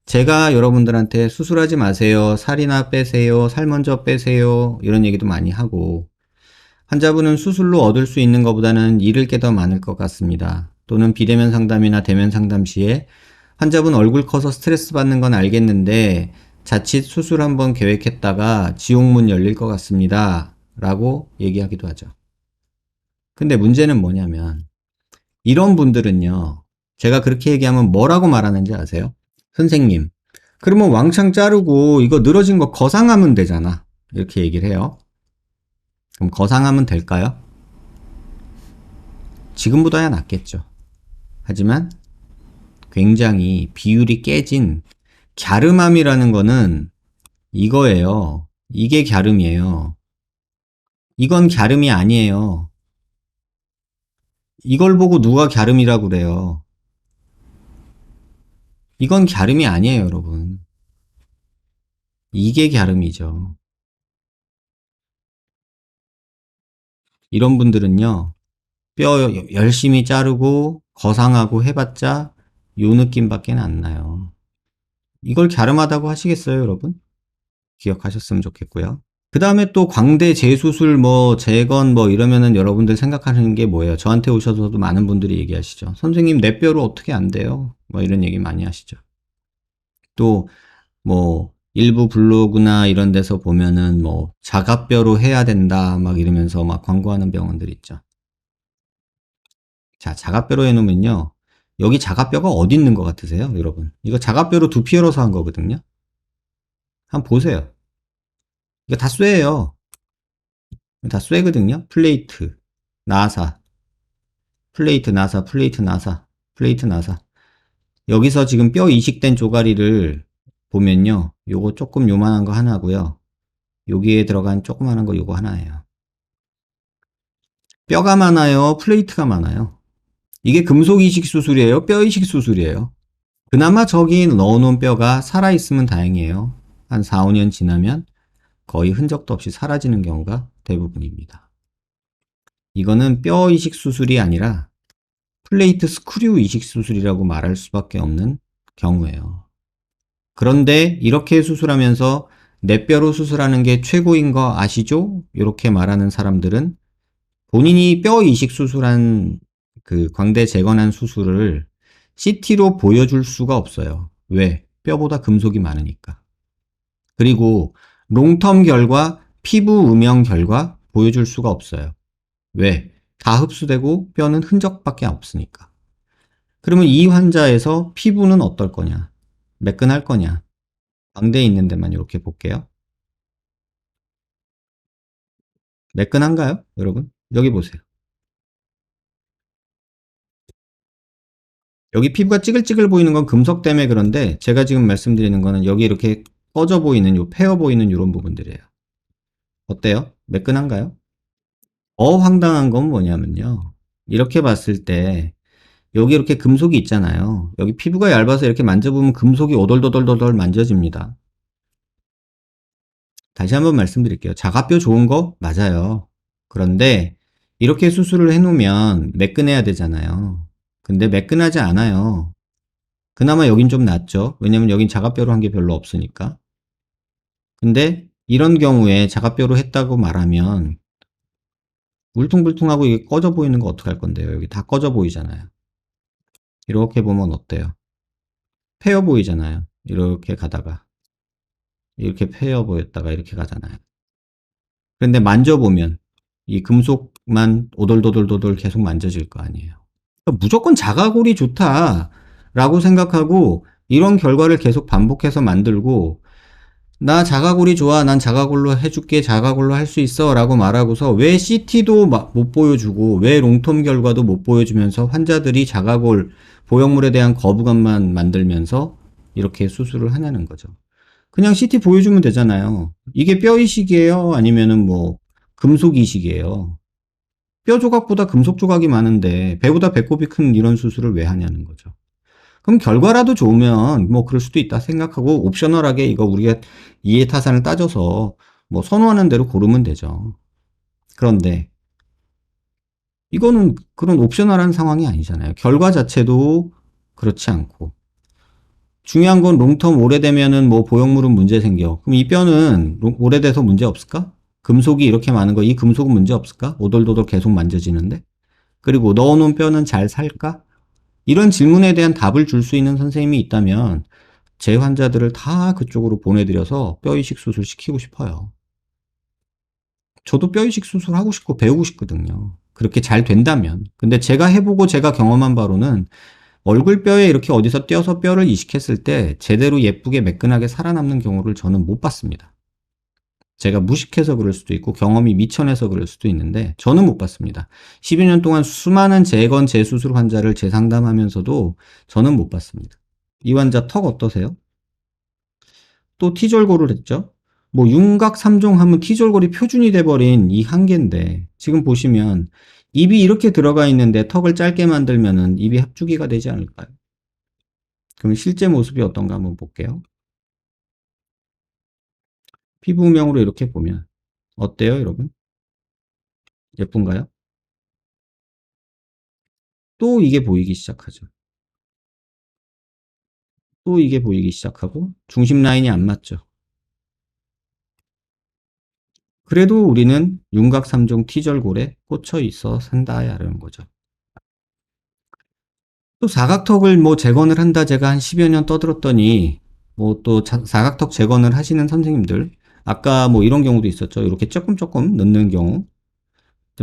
제가 여러분들한테 수술하지 마세요. 살이나 빼세요. 살 먼저 빼세요. 이런 얘기도 많이 하고 환자분은 수술로 얻을 수 있는 것보다는 잃을 게 더 많을 것 같습니다. 또는 비대면 상담이나 대면 상담 시에 환자분 얼굴 커서 스트레스 받는 건 알겠는데 자칫 수술 한번 계획했다가 지옥문 열릴 것 같습니다. 라고 얘기하기도 하죠. 근데 문제는 뭐냐면 이런 분들은요. 제가 그렇게 얘기하면 뭐라고 말하는지 아세요? 선생님, 그러면 왕창 자르고 이거 늘어진 거 거상하면 되잖아. 이렇게 얘기를 해요. 그럼 거상하면 될까요? 지금보다야 낫겠죠. 하지만 굉장히 비율이 깨진 갸름함이라는 거는 이거예요. 이게 갸름이에요. 이건 갸름이 아니에요. 이걸 보고 누가 갸름이라고 그래요. 이건 갸름이 아니에요, 여러분. 이게 갸름이죠. 이런 분들은요, 뼈 열심히 자르고 거상하고 해봤자 요 느낌밖에 안 나요. 이걸 갸름하다고 하시겠어요, 여러분? 기억하셨으면 좋겠고요. 그 다음에 또 광대 재수술 뭐 재건 뭐 이러면은 여러분들 생각하는 게 뭐예요? 저한테 오셔서도 많은 분들이 얘기하시죠. 선생님 내 뼈로 어떻게 안 돼요? 뭐 이런 얘기 많이 하시죠. 또 뭐 일부 블로그나 이런 데서 보면은 뭐 자가뼈로 해야 된다 막 이러면서 막 광고하는 병원들 있죠. 자, 자가뼈로 해놓으면요. 여기 자가뼈가 어디 있는 것 같으세요, 여러분? 이거 자가뼈로 두피 열어서 한 거거든요. 한번 보세요. 이거 다 쇠예요. 다 쇠거든요. 플레이트, 나사, 플레이트, 나사, 플레이트, 나사, 플레이트, 나사. 여기서 지금 뼈 이식된 조가리를 보면요. 요거 조금 요만한 거 하나고요. 여기에 들어간 조그만한 거 요거 하나예요. 뼈가 많아요? 플레이트가 많아요? 이게 금속 이식 수술이에요? 뼈 이식 수술이에요? 그나마 저기 넣어놓은 뼈가 살아있으면 다행이에요. 한 4, 5년 지나면 거의 흔적도 없이 사라지는 경우가 대부분입니다. 이거는 뼈 이식 수술이 아니라 플레이트 스크류 이식 수술이라고 말할 수밖에 없는 경우예요. 그런데 이렇게 수술하면서 내 뼈로 수술하는 게 최고인 거 아시죠? 이렇게 말하는 사람들은 본인이 뼈 이식 수술한 그 광대 재건한 수술을 CT로 보여줄 수가 없어요. 왜? 뼈보다 금속이 많으니까. 그리고 롱텀 결과, 피부 음영 결과 보여줄 수가 없어요. 왜? 다 흡수되고 뼈는 흔적밖에 없으니까. 그러면 이 환자에서 피부는 어떨 거냐? 매끈할 거냐? 광대에 있는 데만 이렇게 볼게요. 매끈한가요? 여러분? 여기 보세요. 여기 피부가 찌글찌글 보이는 건 금속 때문에 그런데 제가 지금 말씀드리는 거는 여기 이렇게 꺼져 보이는 요 패어 보이는 이런 부분들이에요. 어때요? 매끈한가요? 더 황당한 건 뭐냐면요. 이렇게 봤을 때 여기 이렇게 금속이 있잖아요. 여기 피부가 얇아서 이렇게 만져보면 금속이 오돌도돌도돌 만져집니다. 다시 한번 말씀드릴게요. 자가뼈 좋은 거 맞아요. 그런데 이렇게 수술을 해놓으면 매끈해야 되잖아요. 근데 매끈하지 않아요. 그나마 여긴 좀 낫죠. 왜냐면 여긴 자가뼈로 한 게 별로 없으니까. 근데 이런 경우에 자가뼈로 했다고 말하면 울퉁불퉁하고 이게 꺼져 보이는 거 어떡할 건데요. 여기 다 꺼져 보이잖아요. 이렇게 보면 어때요? 패여 보이잖아요. 이렇게 가다가 이렇게 패여 보였다가 이렇게 가잖아요. 그런데 만져보면 이 금속만 오돌도돌도돌 계속 만져질 거 아니에요. 그러니까 무조건 자가골이 좋다라고 생각하고 이런 결과를 계속 반복해서 만들고 나 자가골이 좋아. 난 자가골로 해줄게. 자가골로 할 수 있어. 라고 말하고서 왜 CT도 못 보여주고 왜 롱텀 결과도 못 보여주면서 환자들이 자가골 보형물에 대한 거부감만 만들면서 이렇게 수술을 하냐는 거죠. 그냥 CT 보여주면 되잖아요. 이게 뼈 이식이에요? 아니면은 뭐 금속 이식이에요? 뼈 조각보다 금속 조각이 많은데 배보다 배꼽이 큰 이런 수술을 왜 하냐는 거죠. 그럼 결과라도 좋으면 뭐 그럴 수도 있다 생각하고 옵셔널하게 이거 우리가 이해타산을 따져서 뭐 선호하는 대로 고르면 되죠. 그런데 이거는 그런 옵셔널한 상황이 아니잖아요. 결과 자체도 그렇지 않고 중요한 건 롱텀 오래되면은 뭐 보형물은 문제 생겨. 그럼 이 뼈는 오래돼서 문제 없을까? 금속이 이렇게 많은 거 이 금속은 문제 없을까? 오돌도돌 계속 만져지는데 그리고 넣어놓은 뼈는 잘 살까? 이런 질문에 대한 답을 줄 수 있는 선생님이 있다면 제 환자들을 다 그쪽으로 보내드려서 뼈이식 수술 시키고 싶어요. 저도 뼈이식 수술 하고 싶고 배우고 싶거든요. 그렇게 잘 된다면. 근데 제가 해보고 제가 경험한 바로는 얼굴뼈에 이렇게 어디서 떼어서 뼈를 이식했을 때 제대로 예쁘게 매끈하게 살아남는 경우를 저는 못 봤습니다. 제가 무식해서 그럴 수도 있고 경험이 미천해서 그럴 수도 있는데 저는 못 봤습니다. 12년 동안 수많은 재건 재수술 환자를 재상담하면서도 저는 못 봤습니다. 이 환자 턱 어떠세요? 또 T절골을 했죠. 뭐 윤곽 3종 하면 T절골이 표준이 돼버린 이 한계인데 지금 보시면 입이 이렇게 들어가 있는데 턱을 짧게 만들면은 입이 합주기가 되지 않을까요? 그럼 실제 모습이 어떤가 한번 볼게요. 피부음영으로 이렇게 보면 어때요, 여러분? 예쁜가요? 또 이게 보이기 시작하죠. 또 이게 보이기 시작하고 중심 라인이 안 맞죠. 그래도 우리는 윤곽 3종 T절골에 꽂혀 있어 산다라는 거죠. 또 사각턱을 뭐 재건을 한다 제가 한 10여 년 떠들었더니 뭐 또 사각턱 재건을 하시는 선생님들 아까 뭐 이런 경우도 있었죠. 이렇게 조금 넣는 경우.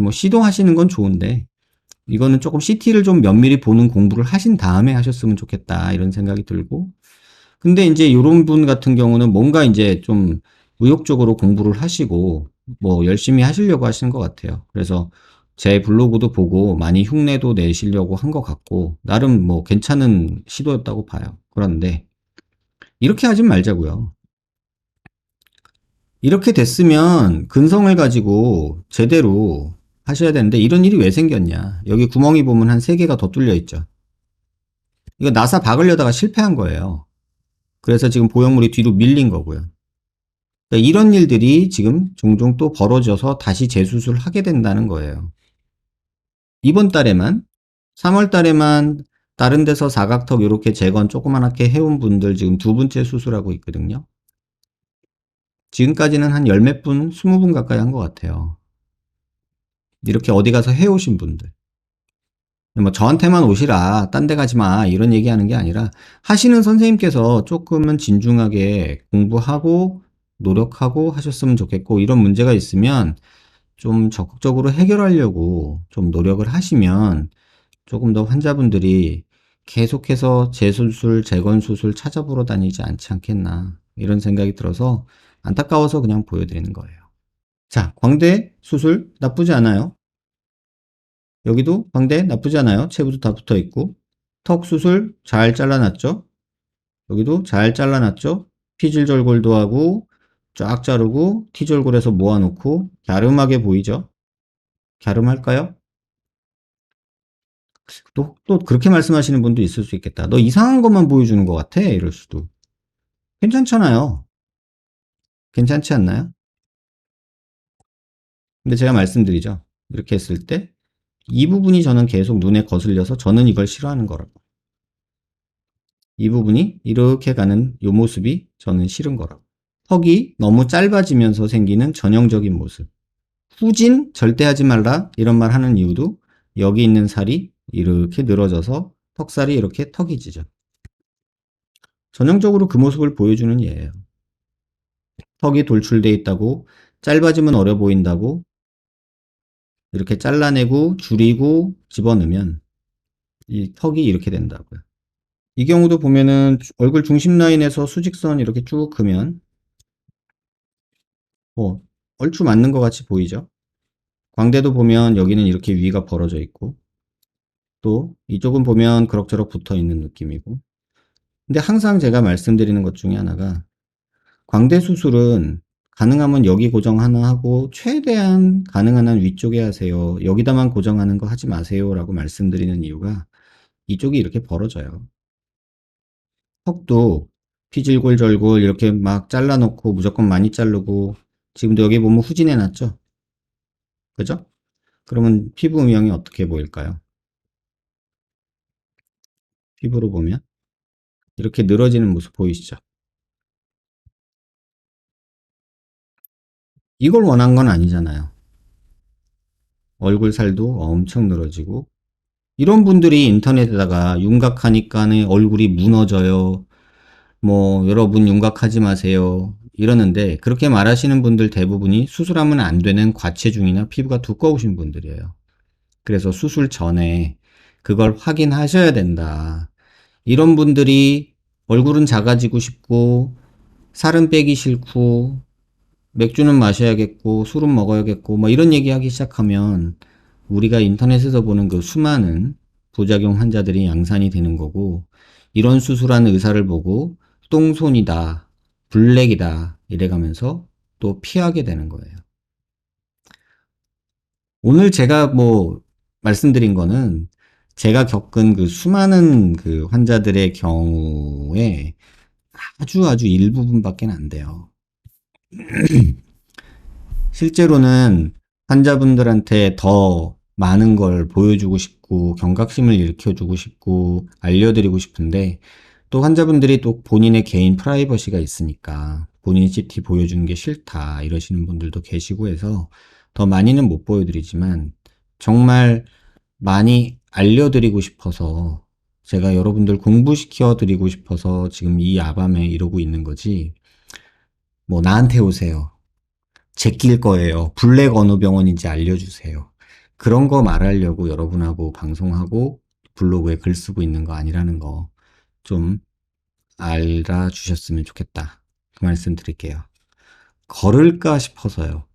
뭐 시도하시는 건 좋은데 이거는 조금 CT를 좀 면밀히 보는 공부를 하신 다음에 하셨으면 좋겠다 이런 생각이 들고 근데 이제 이런 분 같은 경우는 뭔가 이제 좀 의욕적으로 공부를 하시고 뭐 열심히 하시려고 하시는 것 같아요. 그래서 제 블로그도 보고 많이 흉내도 내시려고 한 것 같고 나름 뭐 괜찮은 시도였다고 봐요. 그런데 이렇게 하진 말자고요. 이렇게 됐으면 근성을 가지고 제대로 하셔야 되는데 이런 일이 왜 생겼냐. 여기 구멍이 보면 한 3개가 더 뚫려 있죠. 이거 나사 박으려다가 실패한 거예요. 그래서 지금 보형물이 뒤로 밀린 거고요. 그러니까 이런 일들이 지금 종종 또 벌어져서 다시 재수술을 하게 된다는 거예요. 이번 달에만 3월 달에만 다른 데서 사각턱 이렇게 재건 조그만하게 해온 분들 지금 2분째 수술하고 있거든요. 지금까지는 한 열 몇 분, 20분 가까이 한 것 같아요. 이렇게 어디 가서 해오신 분들. 뭐 저한테만 오시라, 딴 데 가지 마, 이런 얘기하는 게 아니라 하시는 선생님께서 조금은 진중하게 공부하고 노력하고 하셨으면 좋겠고, 이런 문제가 있으면 좀 적극적으로 해결하려고 좀 노력을 하시면 조금 더 환자분들이 계속해서 재수술, 재건수술 찾아보러 다니지 않지 않겠나, 이런 생각이 들어서 안타까워서 그냥 보여드리는 거예요. 자, 광대 수술 나쁘지 않아요. 여기도 광대 나쁘지 않아요. 체부도 다 붙어 있고. 턱 수술 잘 잘라놨죠. 여기도 잘 잘라놨죠. 피질절골도 하고 쫙 자르고 T절골에서 모아놓고 갸름하게 보이죠. 갸름할까요? 또 그렇게 말씀하시는 분도 있을 수 있겠다. 너 이상한 것만 보여주는 것 같아. 이럴 수도. 괜찮잖아요. 괜찮지 않나요? 근데 제가 말씀드리죠. 이렇게 했을 때 이 부분이 저는 계속 눈에 거슬려서 저는 이걸 싫어하는 거라고. 이 부분이 이렇게 가는 이 모습이 저는 싫은 거라고. 턱이 너무 짧아지면서 생기는 전형적인 모습. 후진 절대 하지 말라 이런 말 하는 이유도 여기 있는 살이 이렇게 늘어져서 턱살이 이렇게 턱이 지죠. 전형적으로 그 모습을 보여주는 예예요. 턱이 돌출돼 있다고 짧아지면 어려 보인다고 이렇게 잘라내고 줄이고 집어넣으면 이 턱이 이렇게 된다고요. 이 경우도 보면은 얼굴 중심 라인에서 수직선 이렇게 쭉 그면 뭐 얼추 맞는 것 같이 보이죠. 광대도 보면 여기는 이렇게 위가 벌어져 있고 또 이쪽은 보면 그럭저럭 붙어 있는 느낌이고. 근데 항상 제가 말씀드리는 것 중에 하나가 광대 수술은 가능하면 여기 고정 하나 하고 최대한 가능한 한 위쪽에 하세요. 여기다만 고정하는 거 하지 마세요 라고 말씀드리는 이유가 이쪽이 이렇게 벌어져요. 턱도 피질골절골 이렇게 막 잘라놓고 무조건 많이 자르고 지금도 여기 보면 후진해 놨죠? 그죠? 그러면 피부 음영이 어떻게 보일까요? 피부로 보면 이렇게 늘어지는 모습 보이시죠? 이걸 원한 건 아니잖아요. 얼굴 살도 엄청 늘어지고 이런 분들이 인터넷에다가 윤곽하니까는 얼굴이 무너져요. 뭐 여러분 윤곽하지 마세요. 이러는데 그렇게 말하시는 분들 대부분이 수술하면 안 되는 과체중이나 피부가 두꺼우신 분들이에요. 그래서 수술 전에 그걸 확인하셔야 된다. 이런 분들이 얼굴은 작아지고 싶고 살은 빼기 싫고 맥주는 마셔야겠고 술은 먹어야겠고 뭐 이런 얘기하기 시작하면 우리가 인터넷에서 보는 그 수많은 부작용 환자들이 양산이 되는 거고 이런 수술하는 의사를 보고 똥손이다, 블랙이다 이래가면서 또 피하게 되는 거예요. 오늘 제가 뭐 말씀드린 거는 제가 겪은 그 수많은 그 환자들의 경우에 아주 일부분밖에 안 돼요. 실제로는 환자분들한테 더 많은 걸 보여주고 싶고 경각심을 일으켜주고 싶고 알려드리고 싶은데 또 환자분들이 또 본인의 개인 프라이버시가 있으니까 본인 CT 보여주는 게 싫다 이러시는 분들도 계시고 해서 더 많이는 못 보여드리지만 정말 많이 알려드리고 싶어서 제가 여러분들 공부시켜 드리고 싶어서 지금 이 야밤에 이러고 있는 거지 뭐 나한테 오세요. 제낄 거예요. 블랙 어느 병원인지 알려주세요. 그런 거 말하려고 여러분하고 방송하고 블로그에 글 쓰고 있는 거 아니라는 거 좀 알아주셨으면 좋겠다. 그 말씀 드릴게요. 걸을까 싶어서요.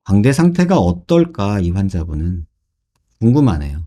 광대 상태가 어떨까 이 환자분은 궁금하네요.